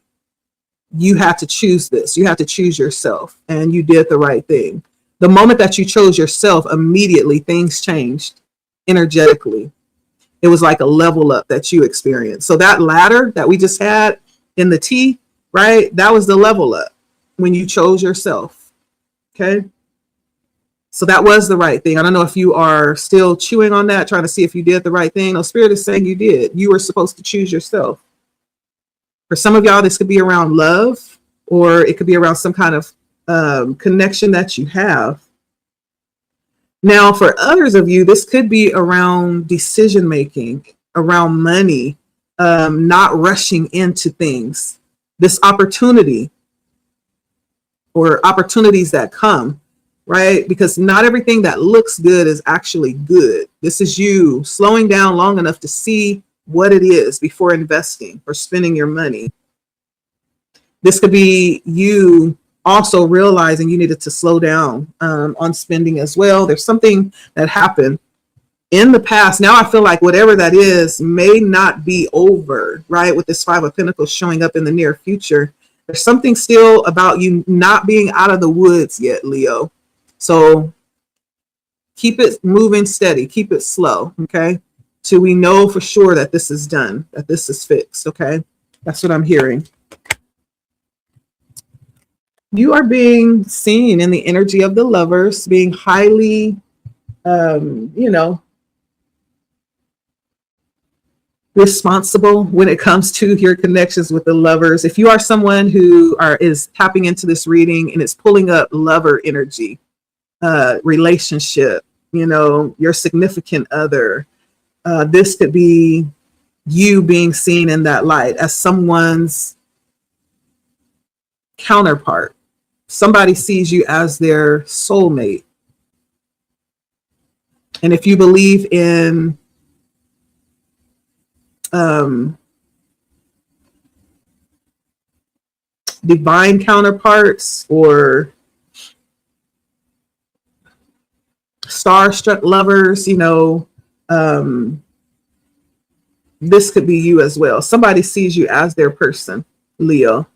you had to choose this. You had to choose yourself, and you did the right thing. The moment that you chose yourself, immediately things changed energetically. It was like a level up that you experienced. So that ladder that we just had in the T, right? That was the level up. when you chose yourself. Okay. So that was the right thing. I don't know if you are still chewing on that, trying to see if you did the right thing. No, Spirit is saying you did. You were supposed to choose yourself. For some of y'all, this could be around love, or it could be around some kind of connection that you have. Now, for others of you, this could be around decision making, around money, not rushing into things. This opportunity or opportunities that come, right? Because not everything that looks good is actually good. This is you slowing down long enough to see what it is before investing or spending your money. This could be you also realizing you needed to slow down on spending as well. There's something that happened in the past. Now I feel like whatever that is may not be over, right? With this Five of Pentacles showing up in the near future. There's something still about you not being out of the woods yet, Leo. So keep it moving steady, keep it slow, okay? Till we know for sure that this is done, that this is fixed, okay? That's what I'm hearing. You are being seen in the energy of the Lovers, being highly, responsible when it comes to your connections with the Lovers. If you are someone who is tapping into this reading and it's pulling up lover energy, relationship, your significant other, this could be you being seen in that light as someone's counterpart. Somebody sees you as their soulmate. And if you believe in divine counterparts or starstruck lovers, this could be you as well. Somebody sees you as their person, Leo.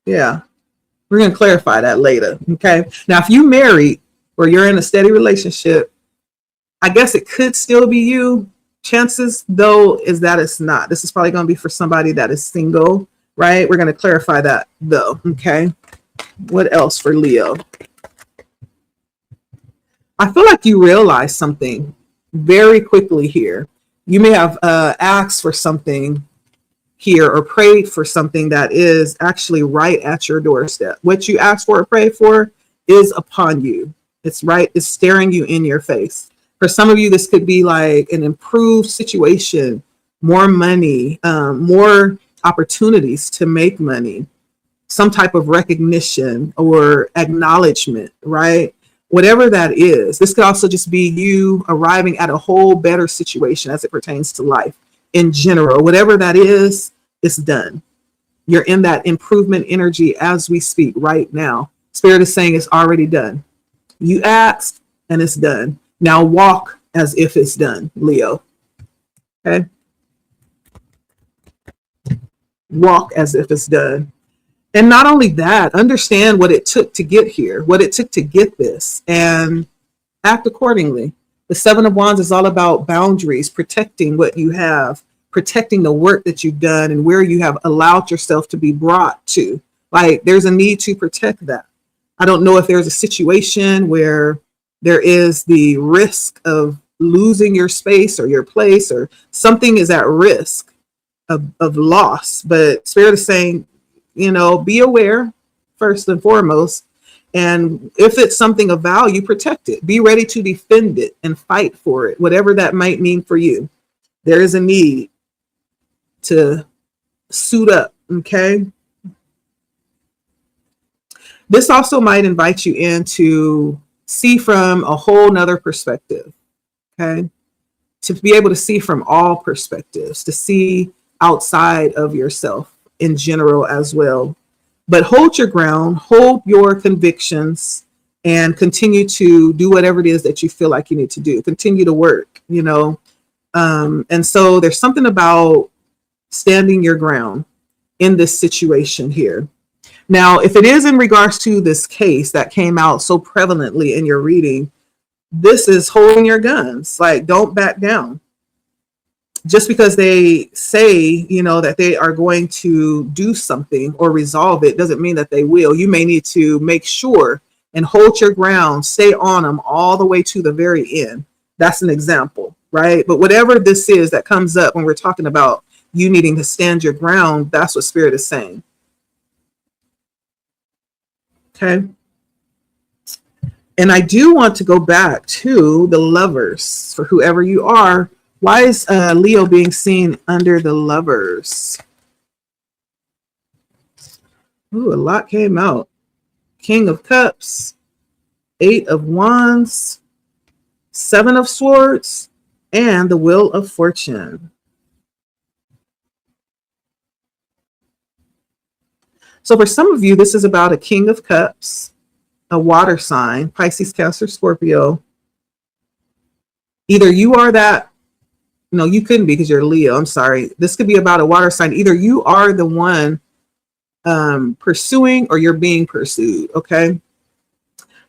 Yeah, we're going to clarify that later. Okay. Now, if you married or you're in a steady relationship, I guess it could still be you. Chances, though, is that it's not. This is probably going to be for somebody that is single, right? We're going to clarify that, though. Okay. What else for Leo? I feel like you realize something very quickly here. You may have asked for something here or prayed for something that is actually right at your doorstep. What you asked for or prayed for is upon you. It's right. It's staring you in your face. For some of you, this could be like an improved situation, more money, more opportunities to make money, some type of recognition or acknowledgement, right? Whatever that is. This could also just be you arriving at a whole better situation as it pertains to life in general. Whatever that is, it's done. You're in that improvement energy as we speak right now. Spirit is saying it's already done. You asked and it's done. Now walk as if it's done, Leo. Okay? Walk as if it's done. And not only that, understand what it took to get here, what it took to get this, and act accordingly. The Seven of Wands is all about boundaries, protecting what you have, protecting the work that you've done and where you have allowed yourself to be brought to. Like, there's a need to protect that. I don't know if there's a situation where there is the risk of losing your space or your place, or something is at risk of loss. But Spirit is saying, be aware first and foremost. And if it's something of value, protect it. Be ready to defend it and fight for it, whatever that might mean for you. There is a need to suit up, okay? This also might invite you in to see from a whole nother perspective, okay? To be able to see from all perspectives, to see outside of yourself in general as well. But hold your ground, hold your convictions, and continue to do whatever it is that you feel like you need to do. Continue to work, And so there's something about standing your ground in this situation here. Now, if it is in regards to this case that came out so prevalently in your reading, this is holding your guns. Like, don't back down. just because they say, that they are going to do something or resolve it doesn't mean that they will. You may need to make sure and hold your ground, stay on them all the way to the very end. That's an example, right? But whatever this is that comes up when we're talking about you needing to stand your ground, that's what Spirit is saying. Okay. And I do want to go back to the Lovers for whoever you are. Why is Leo being seen under the Lovers? Ooh, a lot came out. King of Cups, 8 of Wands, 7 of Swords, and the Wheel of Fortune. So for some of you, this is about a King of Cups, a water sign, Pisces, Cancer, Scorpio. Either you are that, no, you couldn't be because you're Leo. I'm sorry. This could be about a water sign. Either you are the one pursuing or you're being pursued. Okay.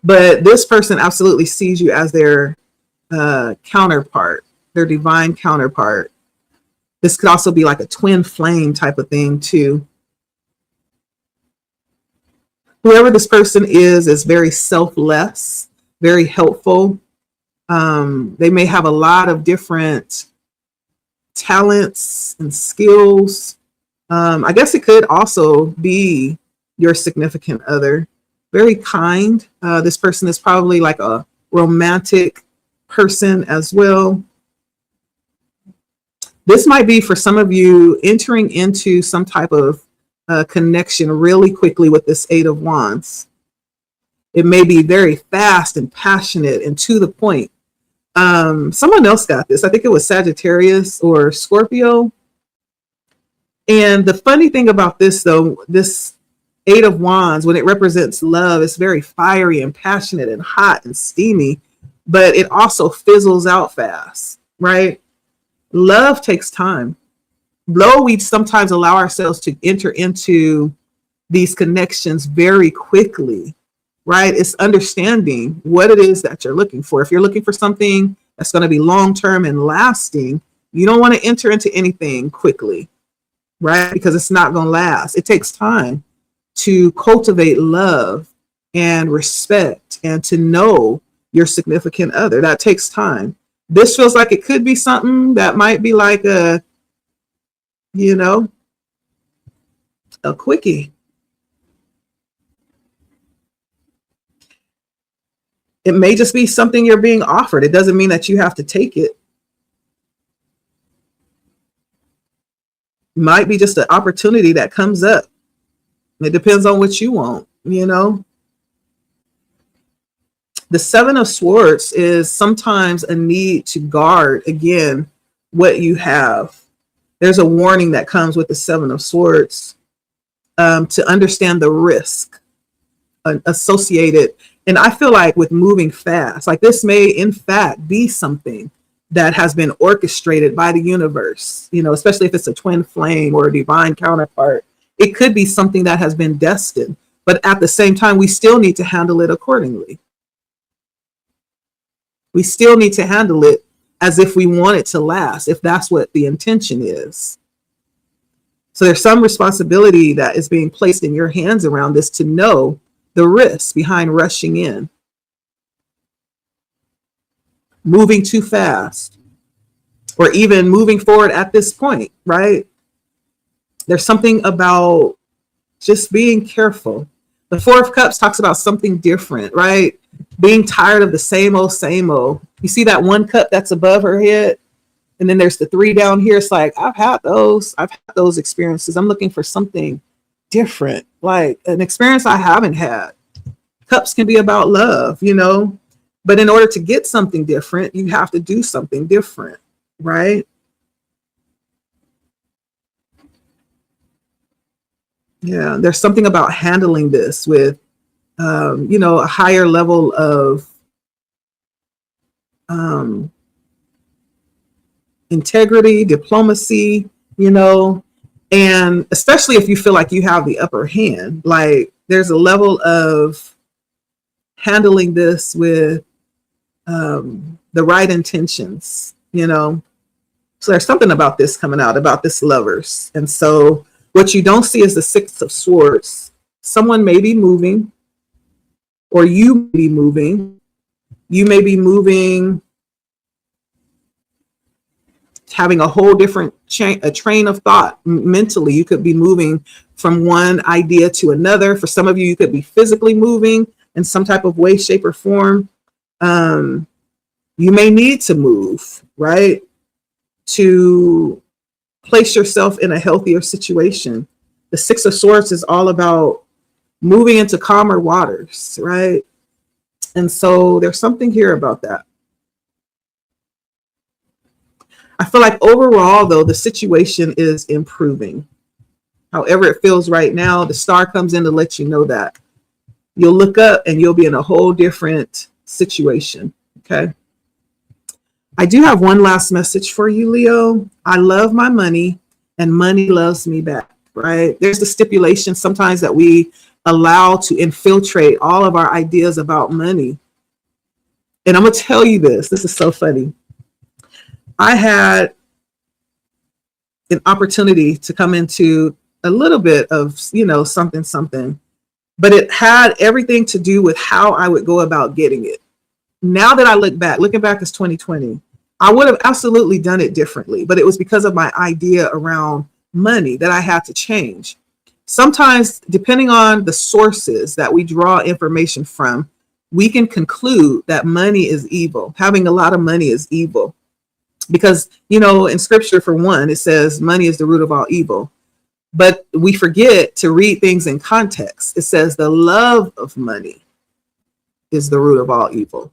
But this person absolutely sees you as their counterpart, their divine counterpart. This could also be like a twin flame type of thing too. Whoever this person is very selfless, very helpful. They may have a lot of different talents and skills. I guess it could also be your significant other. Very kind. This person is probably like a romantic person as well. This might be for some of you entering into some type of connection really quickly with this 8 of Wands. It may be very fast and passionate and to the point. Someone else got this. I think it was Sagittarius or Scorpio. And the funny thing about this, though, this 8 of Wands, when it represents love, it's very fiery and passionate and hot and steamy, but it also fizzles out fast, right? Love takes time. Though we sometimes allow ourselves to enter into these connections very quickly, right? It's understanding what it is that you're looking for. If you're looking for something that's going to be long-term and lasting, you don't want to enter into anything quickly, right? Because it's not going to last. It takes time to cultivate love and respect and to know your significant other. That takes time. This feels like it could be something that might be like a quickie. It may just be something you're being offered. It doesn't mean that you have to take it. Might be just an opportunity that comes up. It depends on what you want, The 7 of Swords is sometimes a need to guard, again, what you have. There's a warning that comes with the 7 of Swords to understand the risk associated. And I feel like with moving fast, like this may in fact be something that has been orchestrated by the universe, especially if it's a twin flame or a divine counterpart. It could be something that has been destined, but at the same time, we still need to handle it accordingly. We still need to handle it as if we want it to last, if that's what the intention is. So there's some responsibility that is being placed in your hands around this to know the risks behind rushing in, moving too fast, or even moving forward at this point, right? There's something about just being careful. The 4 of Cups talks about something different, right? Being tired of the same old, same old. You see that 1 cup that's above her head? And then there's the 3 down here. It's like, I've had those experiences. I'm looking for something different, like an experience I haven't had. Cups can be about love, but in order to get something different, you have to do something different, right? Yeah, there's something about handling this with, a higher level of integrity, diplomacy, and especially if you feel like you have the upper hand, like there's a level of handling this with the right intentions, So there's something about this coming out, about this lovers. And so what you don't see is the Six of Swords. Someone may be moving, or you may be moving. You may be moving, having a whole different a train of thought mentally. You could be moving from one idea to another. For some of you, you could be physically moving in some type of way, shape, or form. You may need to move, right, to place yourself in a healthier situation. The Six of Swords is all about moving into calmer waters, right? And so there's something here about that. I feel like overall, though, the situation is improving. However it feels right now, the star comes in to let you know that. You'll look up and you'll be in a whole different situation, okay? I do have one last message for you, Leo. I love my money and money loves me back, right? There's the stipulation sometimes that we allow to infiltrate all of our ideas about money. And I'm going to tell you this. This is so funny. I had an opportunity to come into a little bit of, something, but it had everything to do with how I would go about getting it. Now that I looking back as 2020, I would have absolutely done it differently, but it was because of my idea around money that I had to change. Sometimes, depending on the sources that we draw information from, we can conclude that money is evil. Having a lot of money is evil. Because, in scripture, for one, it says money is the root of all evil. But we forget to read things in context. It says the love of money is the root of all evil,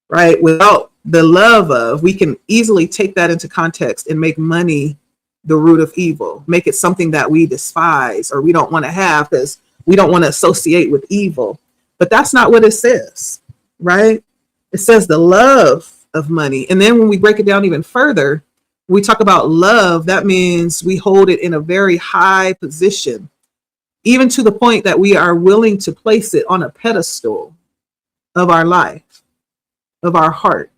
right? Without the love of, we can easily take that into context and make money the root of evil, make it something that we despise or we don't want to have because we don't want to associate with evil. But that's not what it says, right? It says the love of money. And then when we break it down even further, we talk about love, that means we hold it in a very high position, even to the point that we are willing to place it on a pedestal of our life, of our heart,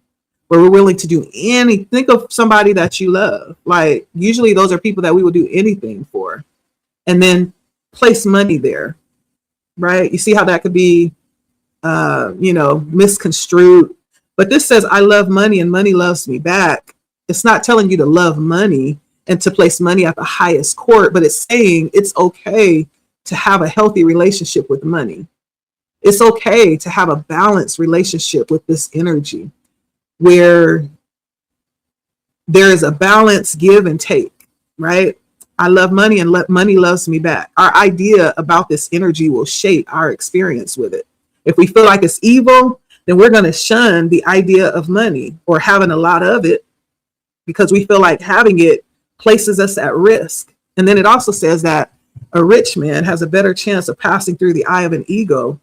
where we're willing to do anything. Think of somebody that you love. Like, usually those are people that we will do anything for, and then place money there, right? You see how that could be, misconstrued. But this says, I love money and money loves me back. It's not telling you to love money and to place money at the highest court, but it's saying it's okay to have a healthy relationship with money. It's okay to have a balanced relationship with this energy where there is a balance, give and take, right? I love money and money loves me back. Our idea about this energy will shape our experience with it. If we feel like it's evil, then we're going to shun the idea of money or having a lot of it because we feel like having it places us at risk. And then it also says that a rich man has a better chance of passing through the eye of an eagle,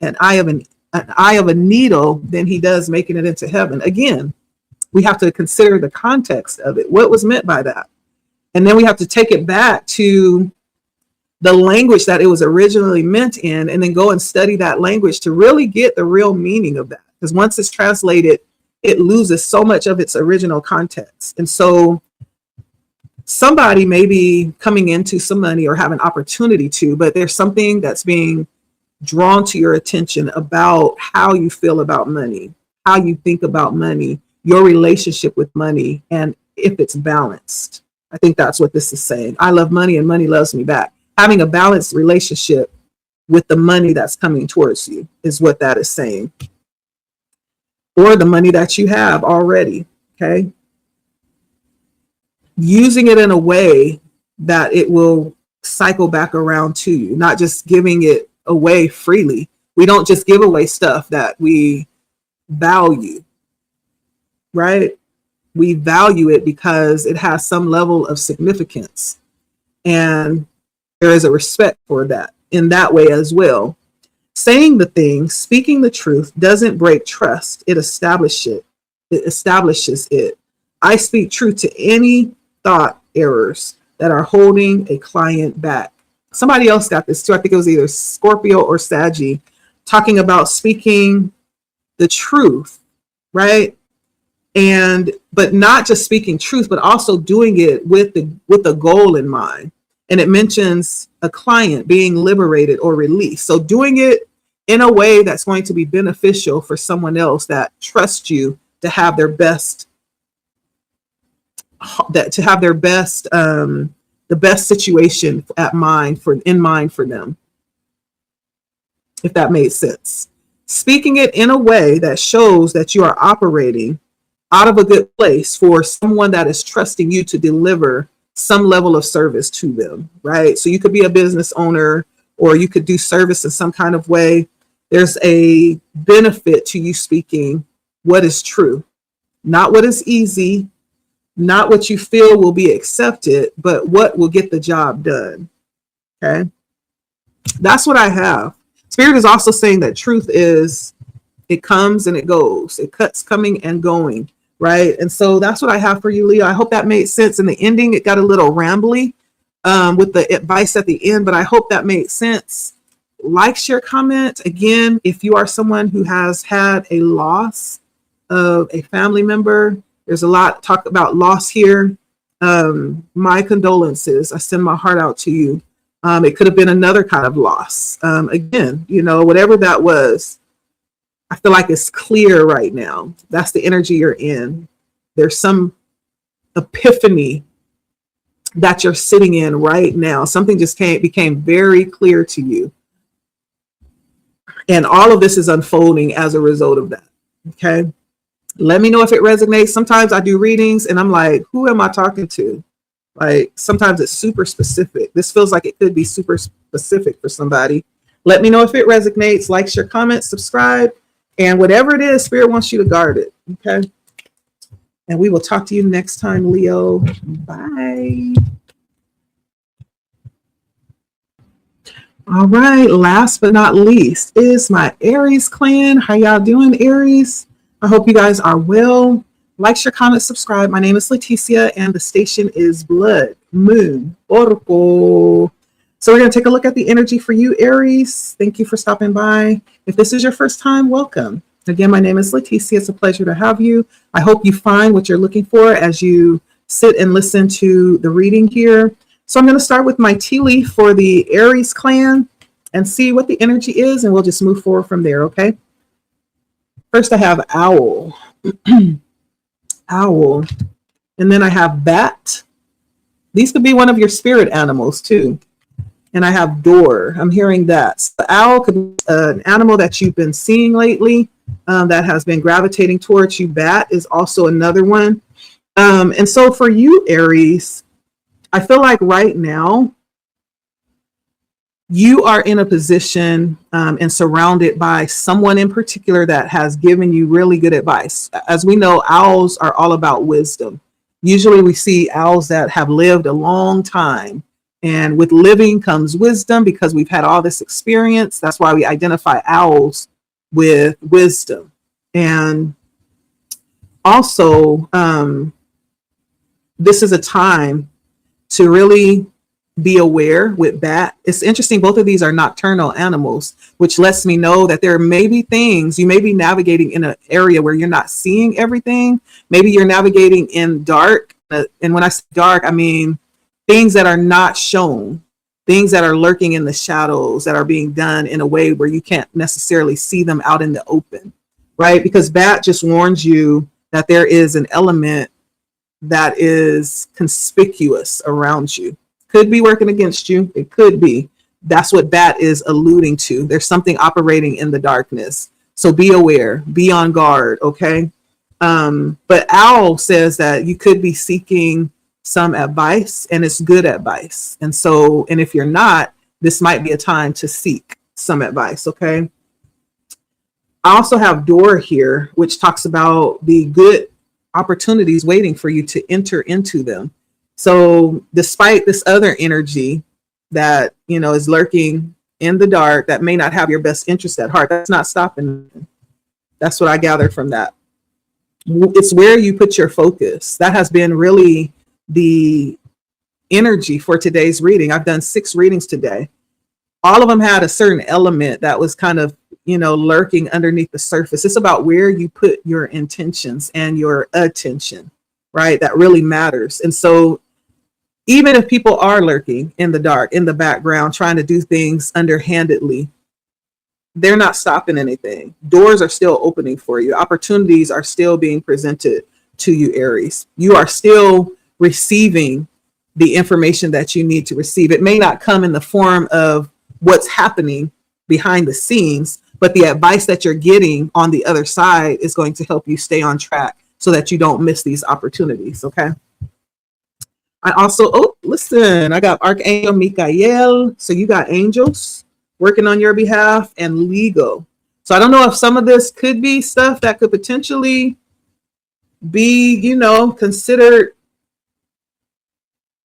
an eye of a needle, than he does making it into heaven. Again, we have to consider the context of it. What was meant by that? And then we have to take it back to the language that it was originally meant in, and then go and study that language to really get the real meaning of that. Because once it's translated, it loses so much of its original context. And so somebody may be coming into some money or have an opportunity to, but there's something that's being drawn to your attention about how you feel about money, how you think about money, your relationship with money, and if it's balanced. I think that's what this is saying. I love money and money loves me back. Having a balanced relationship with the money that's coming towards you is what that is saying. Or the money that you have already, okay? Using it in a way that it will cycle back around to you, not just giving it away freely. We don't just give away stuff that we value, right? We value it because it has some level of significance. And there is a respect for that in that way as well. Saying the thing, speaking the truth doesn't break trust. It establishes it. I speak truth to any thought errors that are holding a client back. Somebody else got this too. I think it was either Scorpio or Saggy, talking about speaking the truth, right? But not just speaking truth, but also doing it with the goal in mind. And it mentions a client being liberated or released. So doing it in a way that's going to be beneficial for someone else that trusts you to have their best, the best situation in mind for them, if that made sense. Speaking it in a way that shows that you are operating out of a good place for someone that is trusting you to deliver some level of service to them, right? So you could be a business owner, or you could do service in some kind of way. There's a benefit to you speaking what is true, not what is easy, not what you feel will be accepted, but what will get the job done. Okay. That's what I have. Spirit is also saying that truth is, it comes and it goes. It cuts coming and going, right? And so that's what I have for you, Leo. I hope that made sense. In the ending, it got a little rambly with the advice at the end, but I hope that made sense. Like, share, comment. Again, if you are someone who has had a loss of a family member, there's a lot talk about loss here. My condolences. I send my heart out to you. It could have been another kind of loss. Again, whatever that was, I feel like it's clear right now. That's the energy you're in. There's some epiphany that you're sitting in right now. Something just became very clear to you. And all of this is unfolding as a result of that. Okay. Let me know if it resonates. Sometimes I do readings and I'm like, who am I talking to? Like, sometimes it's super specific. This feels like it could be super specific for somebody. Let me know if it resonates. Like, share, comment, subscribe, and whatever it is, Spirit wants you to guard it. Okay. And we will talk to you next time, Leo. Bye. All right. Last but not least is my Aries clan. How y'all doing, Aries? I hope you guys are well. Like, share, comment, subscribe. My name is Leticia, and the station is Blood Moon Oracle. So we're going to take a look at the energy for you, Aries. Thank you for stopping by. If this is your first time, welcome. Again, my name is Leticia. It's a pleasure to have you. I hope you find what you're looking for as you sit and listen to the reading here. So I'm going to start with my tea leaf for the Aries clan and see what the energy is, and we'll just move forward from there, okay? First, I have owl. Owl. And then I have bat. These could be one of your spirit animals too. And I have door. I'm hearing that. So the owl could be an animal that you've been seeing lately that has been gravitating towards you. Bat is also another one. And so for you, Aries, I feel like right now you are in a position and surrounded by someone in particular that has given you really good advice. As we know, owls are all about wisdom. Usually we see owls that have lived a long time, and with living comes wisdom because we've had all this experience. That's why we identify owls with wisdom. And also, this is a time to really be aware with bat. It's interesting. Both of these are nocturnal animals, which lets me know that there may be things you may be navigating in an area where you're not seeing everything. Maybe you're navigating in dark. And when I say dark, I mean things that are not shown, things that are lurking in the shadows that are being done in a way where you can't necessarily see them out in the open, right? Because bat just warns you that there is an element that is conspicuous around you. Could be working against you. It could be. That's what bat is alluding to. There's something operating in the darkness. So be aware, be on guard, okay? But owl says that you could be seeking some advice, and it's good advice. And if you're not, this might be a time to seek some advice, okay? I also have door here, which talks about the good opportunities waiting for you to enter into them. So despite this other energy that, is lurking in the dark, that may not have your best interest at heart, that's not stopping them. That's what I gathered from that. It's where you put your focus. That has been really the energy for today's reading. I've done 6 readings today. All of them had a certain element that was kind of lurking underneath the surface. It's about where you put your intentions and your attention, right? That really matters. And so even if people are lurking in the dark, in the background, trying to do things underhandedly, they're not stopping anything. Doors are still opening for you. Opportunities are still being presented to you, Aries. You are still receiving the information that you need to receive. It may not come in the form of what's happening behind the scenes, but the advice that you're getting on the other side is going to help you stay on track so that you don't miss these opportunities. Okay. I also, listen, I got Archangel Michael. So you got angels working on your behalf and legal. So I don't know if some of this could be stuff that could potentially be, considered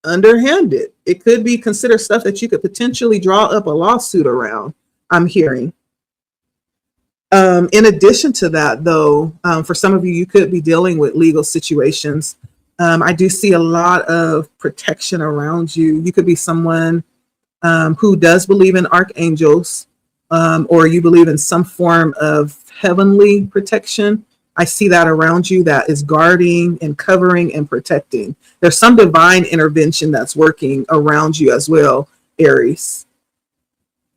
underhanded. It could be considered stuff that you could potentially draw up a lawsuit around, I'm hearing. In addition to that, though, for some of you, you could be dealing with legal situations. I do see a lot of protection around you. You could be someone who does believe in archangels, or you believe in some form of heavenly protection. I see that around you that is guarding and covering and protecting. There's some divine intervention that's working around you as well, Aries.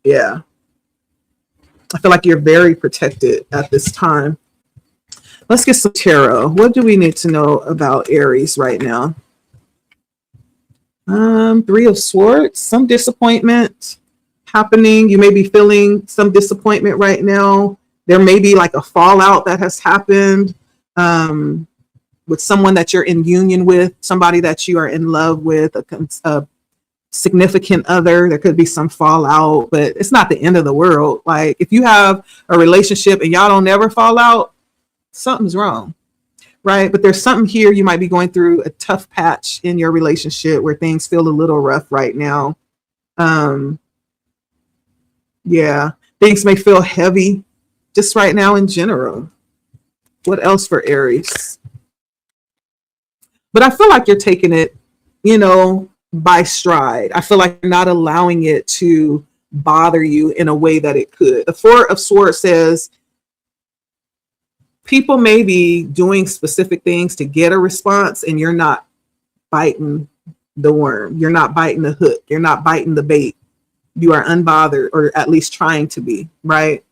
Yeah. I feel like you're very protected at this time. Let's get some tarot. What do we need to know about Aries right now? Three of Swords, some disappointment happening. You may be feeling some disappointment right now. There may be like a fallout that has happened with someone that you're in union with, somebody that you are in love with, a significant other. There could be some fallout, but it's not the end of the world. Like if you have a relationship and y'all don't ever fall out, something's wrong, right? But there's something here. You might be going through a tough patch in your relationship where things feel a little rough right now. Yeah, things may feel heavy just right now in general. What else for Aries? But I feel like you're taking it, by stride. I feel like you're not allowing it to bother you in a way that it could. The Four of Swords says people may be doing specific things to get a response, and you're not biting the worm. You're not biting the hook. You're not biting the bait. You are unbothered, or at least trying to be, right?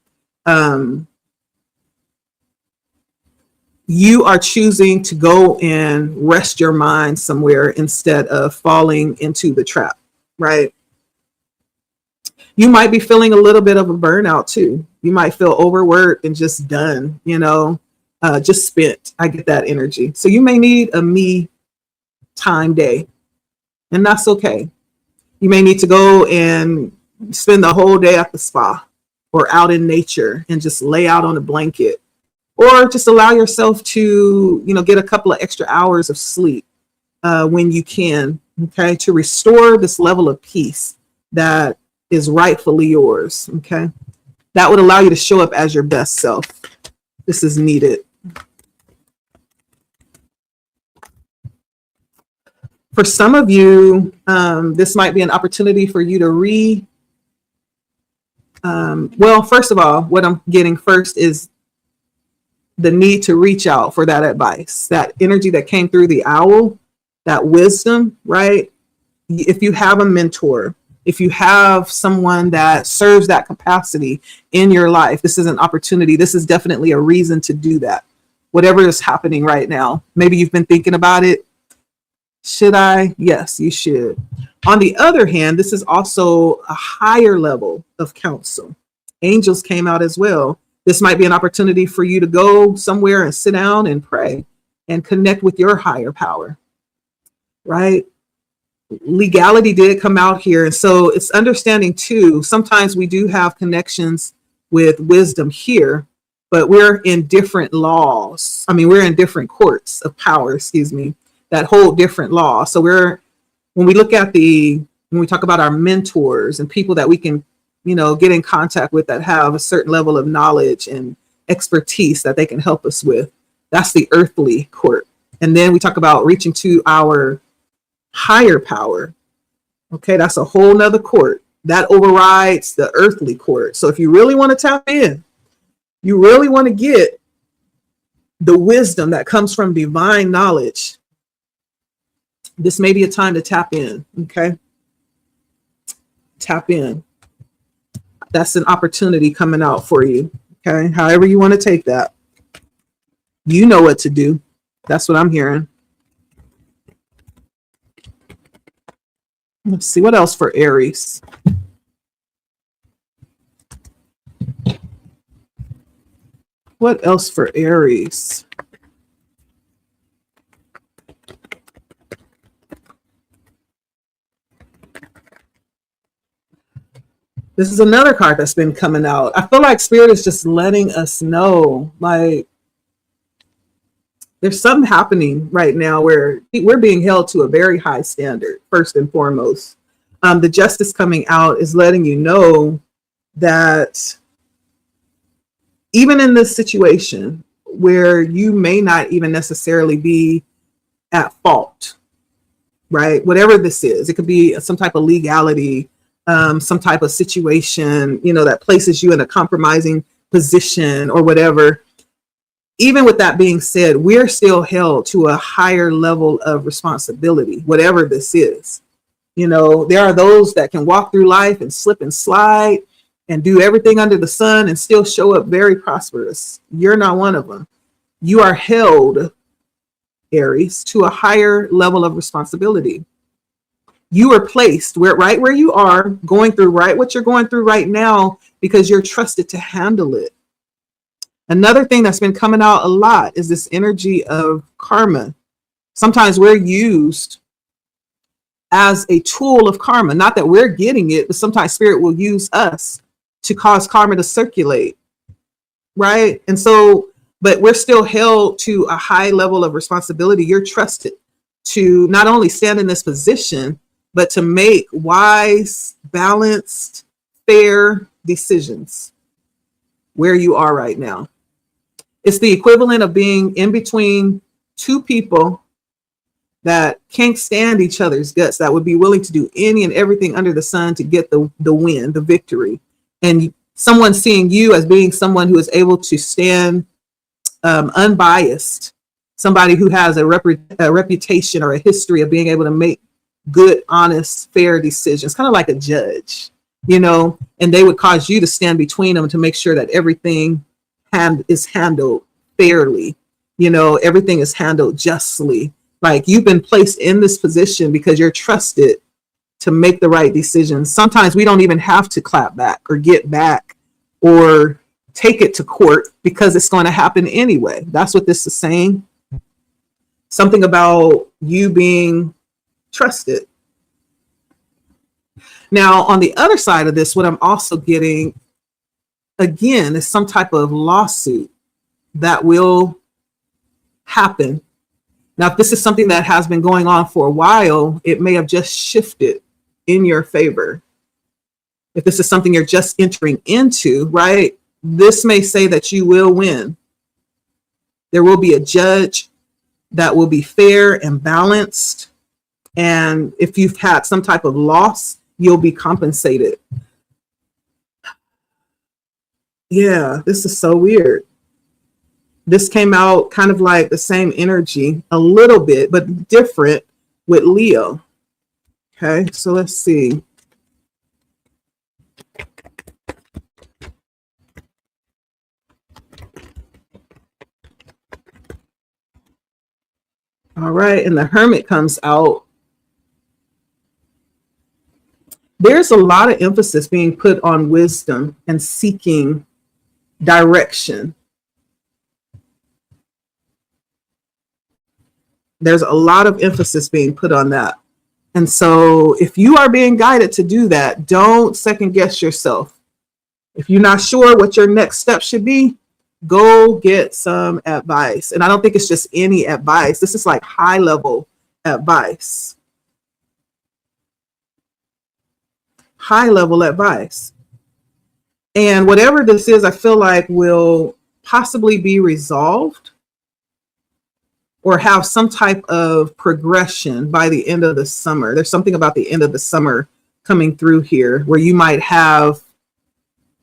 You are choosing to go and rest your mind somewhere instead of falling into the trap, right? You might be feeling a little bit of a burnout too. You might feel overworked and just done, just spent. I get that energy. So you may need a me time day, and that's okay. You may need to go and spend the whole day at the spa or out in nature and just lay out on a blanket. Or just allow yourself to, get a couple of extra hours of sleep when you can, okay, to restore this level of peace that is rightfully yours, okay? That would allow you to show up as your best self. This is needed. For some of you, this might be an opportunity for you to well, first of all, what I'm getting first is the need to reach out for that advice, that energy that came through the owl, that wisdom, right? If you have a mentor, if you have someone that serves that capacity in your life, this is an opportunity. This is definitely a reason to do that. Whatever is happening right now, maybe you've been thinking about it. Should I? Yes, you should. On the other hand, this is also a higher level of counsel. Angels came out as well. This might be an opportunity for you to go somewhere and sit down and pray and connect with your higher power, right? Legality did come out here. And so it's understanding too, sometimes we do have connections with wisdom here, but we're in different laws. We're in different courts of power, that hold different laws. So when we talk about our mentors and people that we can get in contact with that have a certain level of knowledge and expertise that they can help us with. That's the earthly court. And then we talk about reaching to our higher power. Okay, that's a whole nother court that overrides the earthly court. So if you really want to tap in, you really want to get the wisdom that comes from divine knowledge, this may be a time to tap in. Okay. Tap in. That's an opportunity coming out for you. Okay. However you want to take that. You know what to do. That's what I'm hearing. Let's see what else for Aries. What else for Aries? This is another card that's been coming out. I feel like Spirit is just letting us know, like, there's something happening right now where we're being held to a very high standard, first and foremost. The justice coming out is letting you know that even in this situation where you may not even necessarily be at fault, right? Whatever this is, it could be some type of legality, some type of situation, that places you in a compromising position or whatever. Even with that being said, we're still held to a higher level of responsibility, whatever this is. There are those that can walk through life and slip and slide and do everything under the sun and still show up very prosperous. You're not one of them. You are held, Aries, to a higher level of responsibility. You are placed right where you are, going through what you're going through right now, because you're trusted to handle it. Another thing that's been coming out a lot is this energy of karma. Sometimes we're used as a tool of karma. Not that we're getting it, but sometimes Spirit will use us to cause karma to circulate, right? And so, but we're still held to a high level of responsibility. You're trusted to not only stand in this position, but to make wise, balanced, fair decisions where you are right now. It's the equivalent of being in between two people that can't stand each other's guts, that would be willing to do any and everything under the sun to get the win, the victory. And someone seeing you as being someone who is able to stand unbiased, somebody who has a reputation or a history of being able to make good, honest, fair decisions, kind of like a judge, and they would cause you to stand between them to make sure that everything is handled fairly, everything is handled justly. Like, you've been placed in this position because you're trusted to make the right decisions. Sometimes we don't even have to clap back or get back or take it to court because it's going to happen anyway. That's what this is saying. Something about you being trusted. Now, on the other side of this, what I'm also getting, again, is some type of lawsuit that will happen. Now, if this is something that has been going on for a while, it may have just shifted in your favor. If this is something you're just entering into, right, this may say that you will win. There will be a judge that will be fair and balanced. And if you've had some type of loss, you'll be compensated. Yeah, this is so weird. This came out kind of like the same energy, a little bit, but different with Leo. Okay, so let's see. All right, and the Hermit comes out. There's a lot of emphasis being put on wisdom and seeking direction. There's a lot of emphasis being put on that. And so if you are being guided to do that, don't second guess yourself. If you're not sure what your next step should be, go get some advice. And I don't think it's just any advice. This is like high level advice. High level advice. And whatever this is, I feel like will possibly be resolved or have some type of progression by the end of the summer. There's something about the end of the summer coming through here where you might have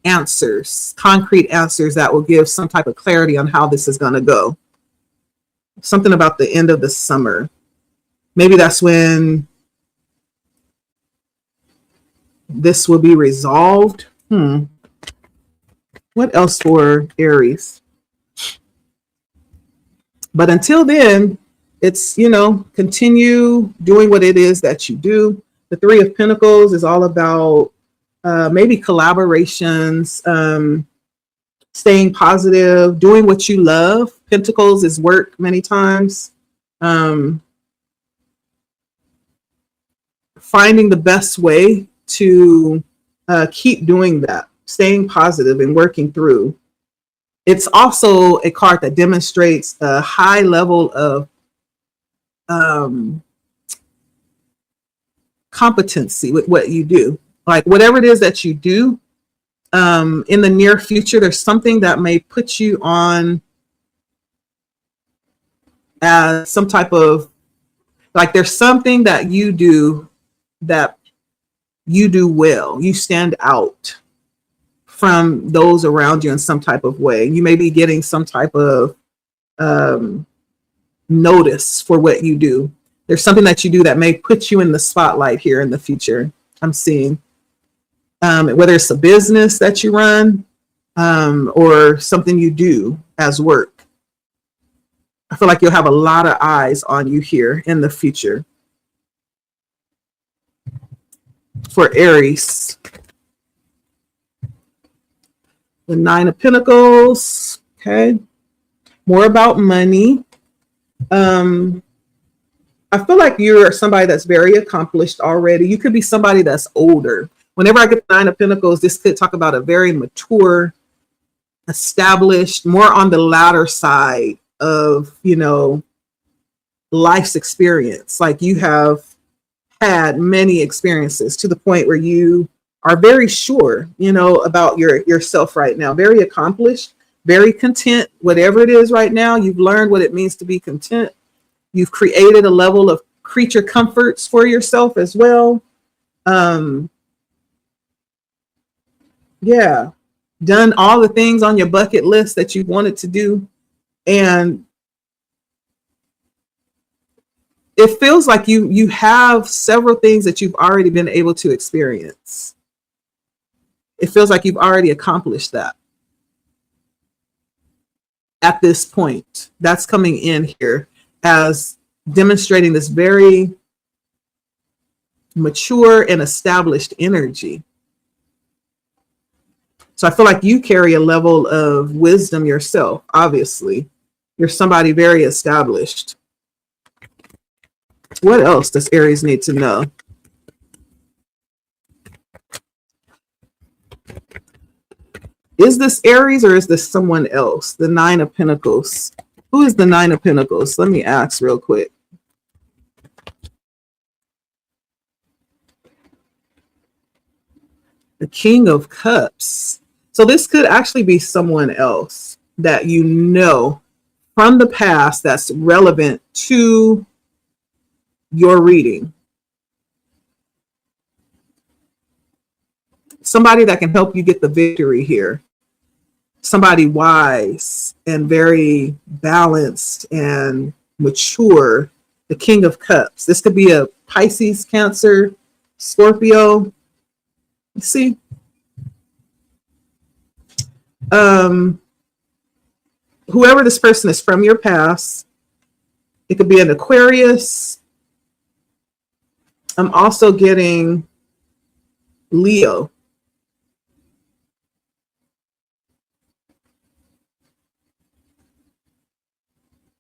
answers, concrete answers that will give some type of clarity on how this is going to go. Something about the end of the summer. Maybe that's when this will be resolved. What else for Aries? But until then, it's, continue doing what it is that you do. The Three of Pentacles is all about maybe collaborations, staying positive, doing what you love. Pentacles is work many times. Finding the best way to keep doing that, staying positive and working through. It's also a card that demonstrates a high level of competency with what you do. Like whatever it is that you do, in the near future, there's something that may put you on as some type of, like there's something that you do well. You stand out from those around you in some type of way. You may be getting some type of notice for what you do. There's something that you do that may put you in the spotlight here in the future. I'm seeing whether it's a business that you run or something you do as work. I feel like you'll have a lot of eyes on you here in the future. For Aries, the Nine of Pentacles. Okay, more about money. I feel like you're somebody that's very accomplished already. You could be somebody that's older. Whenever I get the Nine of Pentacles, this could talk about a very mature, established, more on the latter side of, life's experience. Like you have had many experiences to the point where you are very sure, about yourself right now. Very accomplished, very content. Whatever it is right now, you've learned what it means to be content. You've created a level of creature comforts for yourself as well. Yeah, done all the things on your bucket list that you wanted to do. And it feels like you have several things that you've already been able to experience. It feels like you've already accomplished that at this point. That's coming in here as demonstrating this very mature and established energy. So I feel like you carry a level of wisdom yourself. Obviously, you're somebody very established. What else does Aries need to know? Is this Aries or is this someone else? The Nine of Pentacles. Who is the Nine of Pentacles? Let me ask real quick. The King of Cups. So this could actually be someone else that you know from the past that's relevant to your reading. Somebody that can help you get the victory here. Somebody wise and very balanced and mature. The King of Cups. This could be a Pisces, Cancer, Scorpio. You see? Whoever this person is from your past, it could be an Aquarius. I'm also getting Leo.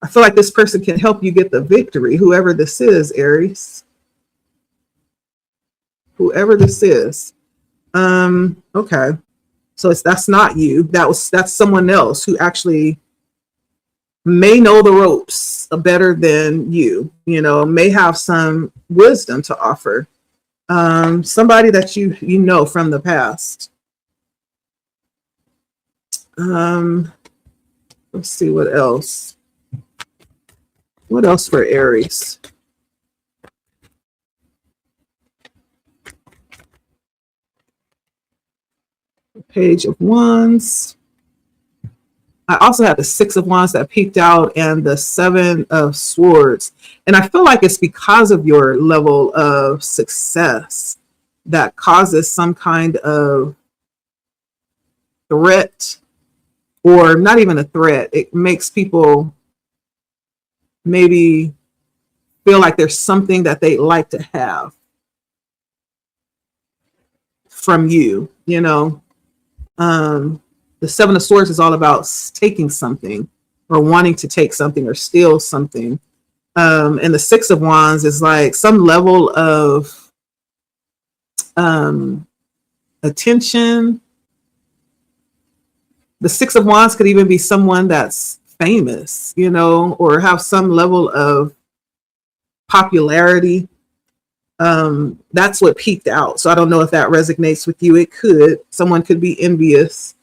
I feel like this person can help you get the victory, whoever this is, Aries. Whoever this is. Okay. So that's not you. That's someone else who actually may know the ropes better than you, may have some wisdom to offer. Somebody that you know from the past. Let's see what else. What else for Aries? Page of Wands. I also have the Six of Wands that peeked out and the Seven of Swords. And I feel like it's because of your level of success that causes some kind of threat, or not even a threat. It makes people maybe feel like there's something that they'd like to have from you, you know. The Seven of Swords is all about taking something or wanting to take something or steal something. And the Six of Wands is like some level of attention. The Six of Wands could even be someone that's famous, you know, or have some level of popularity. That's what peaked out. So I don't know if that resonates with you. It could. Someone could be envious.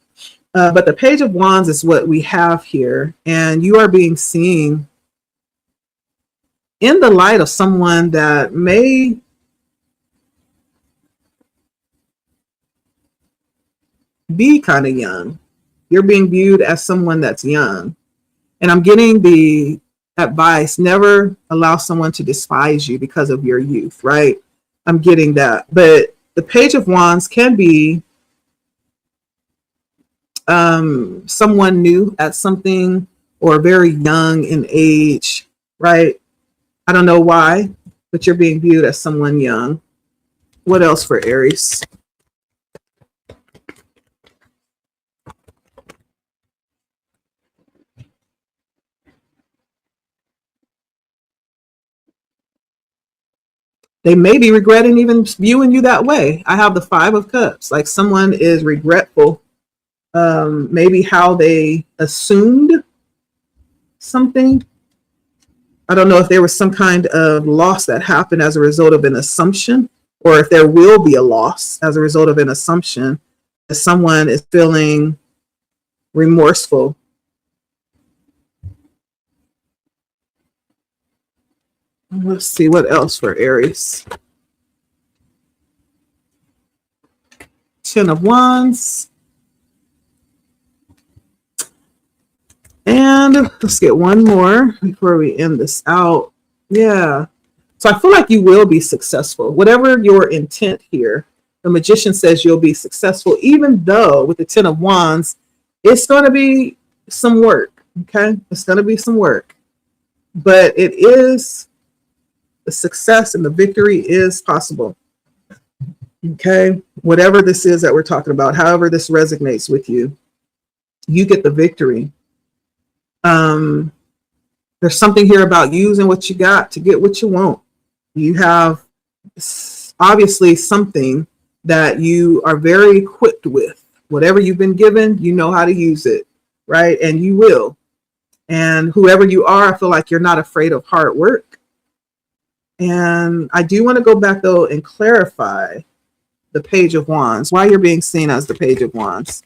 But the Page of Wands is what we have here. And you are being seen in the light of someone that may be kind of young. You're being viewed as someone that's young. And I'm getting the advice, never allow someone to despise you because of your youth, right? I'm getting that. But the Page of Wands can be someone new at something or very young in age, right? I don't know why, but you're being viewed as someone young. What else for Aries? They may be regretting even viewing you that way. I have the Five of Cups, like someone is regretful, maybe how they assumed something. I don't know if there was some kind of loss that happened as a result of an assumption, or if there will be a loss as a result of an assumption that someone is feeling remorseful. Let's see what else for Aries. Ten of Wands. And let's get one more before we end this out. Yeah. So I feel like you will be successful. Whatever your intent here, the Magician says you'll be successful, even though with the Ten of Wands, it's going to be some work. Okay. It's going to be some work. But it is, the success and the victory is possible. Okay. Whatever this is that we're talking about, however this resonates with you, you get the victory. There's something here about using what you got to get what you want. You have obviously something that you are very equipped with. Whatever you've been given, you know how to use it, right? And you will. And whoever you are, I feel like you're not afraid of hard work. And I do want to go back though and clarify the Page of Wands, why you're being seen as the Page of Wands.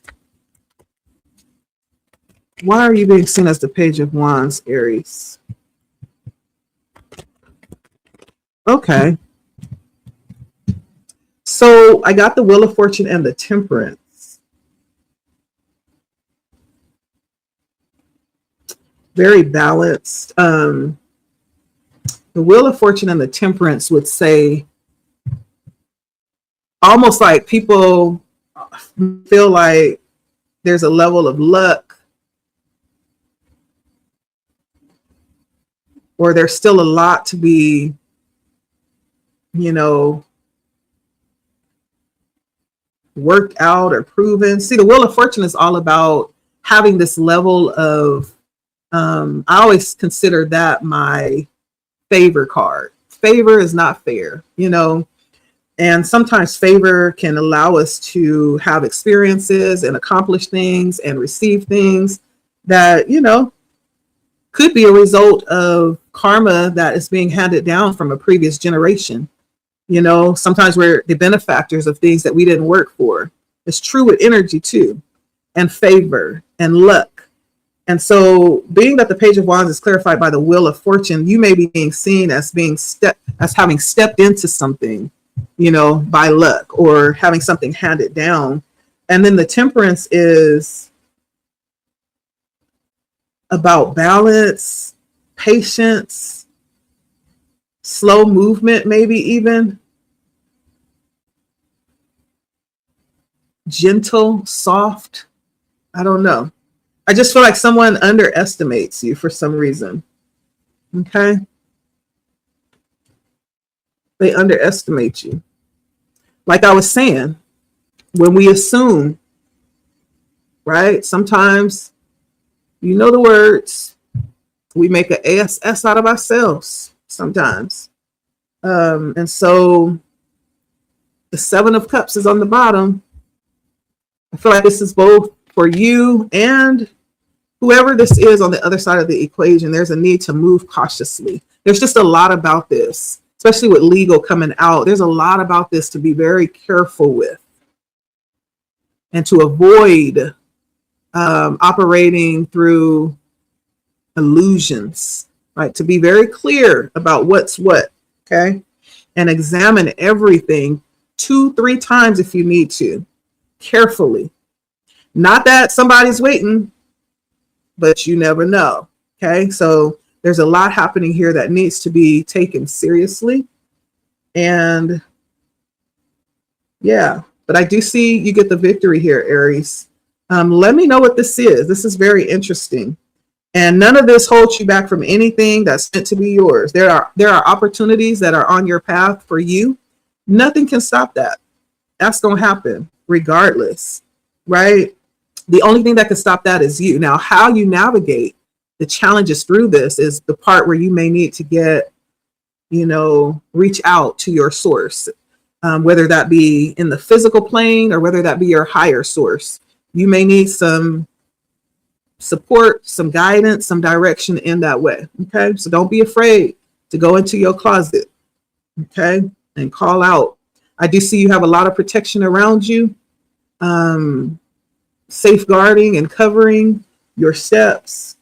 Why are you being seen as the Page of Wands, Aries? Okay. So I got the Wheel of Fortune and the Temperance. Very balanced. The Wheel of Fortune and the Temperance would say almost like people feel like there's a level of luck, or there's still a lot to be, you know, worked out or proven. See, the Wheel of Fortune is all about having this level of, I always consider that my favor card. Favor is not fair, you know, and sometimes favor can allow us to have experiences and accomplish things and receive things that, you know, could be a result of karma that is being handed down from a previous generation. You know, sometimes we're the benefactors of things that we didn't work for. It's true with energy too, and favor and luck. And so being that the Page of Wands is clarified by the Wheel of Fortune, you may be being seen as as having stepped into something, you know, by luck, or having something handed down. And then the Temperance is about balance, patience, slow movement, maybe even gentle, soft. I don't know. I just feel like someone underestimates you for some reason. Okay. They underestimate you. Like I was saying, when we assume, right? Sometimes, you know the words, we make an ASS out of ourselves sometimes. And so the Seven of Cups is on the bottom. I feel like this is both for you and whoever this is on the other side of the equation. There's a need to move cautiously. There's just a lot about this, especially with legal coming out. There's a lot about this to be very careful with and to avoid operating through illusions, right? To be very clear about what's what, okay? And examine everything 2-3 times if you need to, carefully. Not that somebody's waiting, but you never know, okay? So there's a lot happening here that needs to be taken seriously. And yeah, but I do see you get the victory here, Aries. Let me know what this is. This is very interesting. And none of this holds you back from anything that's meant to be yours. There are opportunities that are on your path for you. Nothing can stop that. That's going to happen regardless, right? The only thing that can stop that is you. Now, how you navigate the challenges through this is the part where you may need to get, reach out to your source, whether that be in the physical plane or whether that be your higher source. You may need some support, some guidance, some direction in that way. Okay. So don't be afraid to go into your closet. Okay. And call out. I do see you have a lot of protection around you, safeguarding and covering your steps.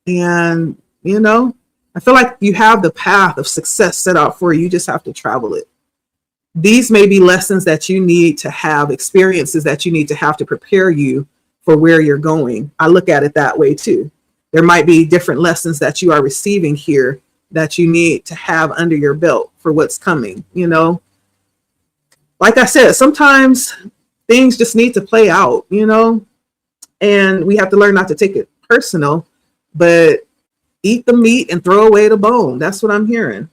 And, I feel like you have the path of success set out for you. You just have to travel it. These may be lessons that you need to have, experiences that you need to have to prepare you for where you're going. I look at it that way too. There might be different lessons that you are receiving here that you need to have under your belt for what's coming. Like I said, sometimes things just need to play out, and we have to learn not to take it personal, but eat the meat and throw away the bone. That's what I'm hearing,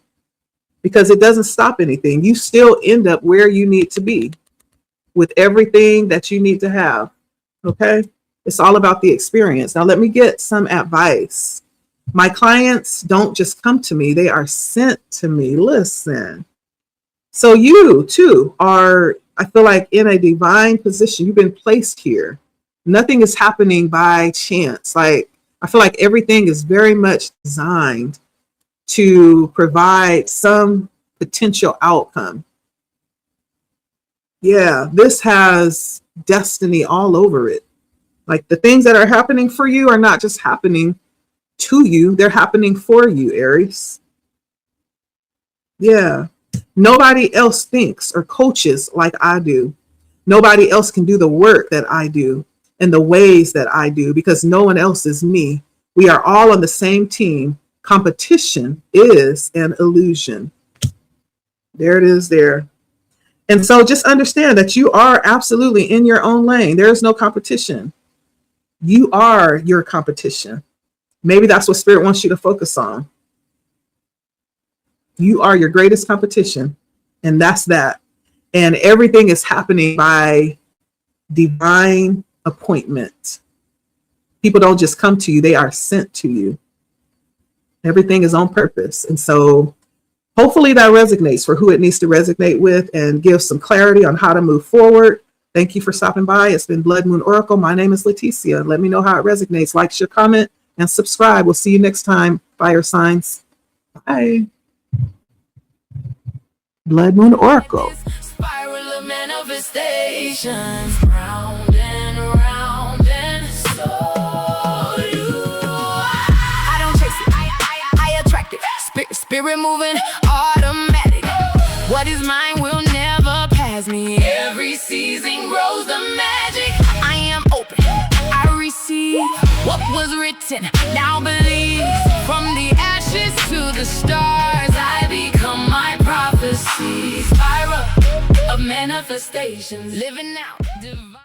because it doesn't stop anything. You still end up where you need to be with everything that you need to have. Okay. It's all about the experience. Now, let me get some advice. My clients don't just come to me. They are sent to me. Listen. So you too are, I feel like, in a divine position. You've been placed here. Nothing is happening by chance. Like, I feel like everything is very much designed to provide some potential outcome. Yeah, this has destiny all over it. Like, the things that are happening for you are not just happening to you, they're happening for you, Aries. Yeah. Nobody else thinks or coaches like I do. Nobody else can do the work that I do in the ways that I do, because no one else is me. We are all on the same team. Competition is an illusion. There it is there. And so just understand that you are absolutely in your own lane. There is no competition. You are your competition. Maybe that's what Spirit wants you to focus on. You are your greatest competition, and that's that. And everything is happening by divine appointment. People don't just come to you, they are sent to you. Everything is on purpose. And so hopefully that resonates for who it needs to resonate with and give some clarity on how to move forward. Thank you for stopping by. It's been Blood Moon Oracle. My name is Leticia. Let me know how it resonates. Like, share, comment, and subscribe. We'll see you next time, fire signs. Bye. Blood Moon Oracle. Spiral of manifestations, round and round, and so I don't chase it, I attract it. Spirit moving automatic. What is mine will never pass. has me. Every season grows the magic. I am open, I receive what was written, now believe. From the ashes to the stars, I become my prophecy. Spiral of manifestations, living out divine.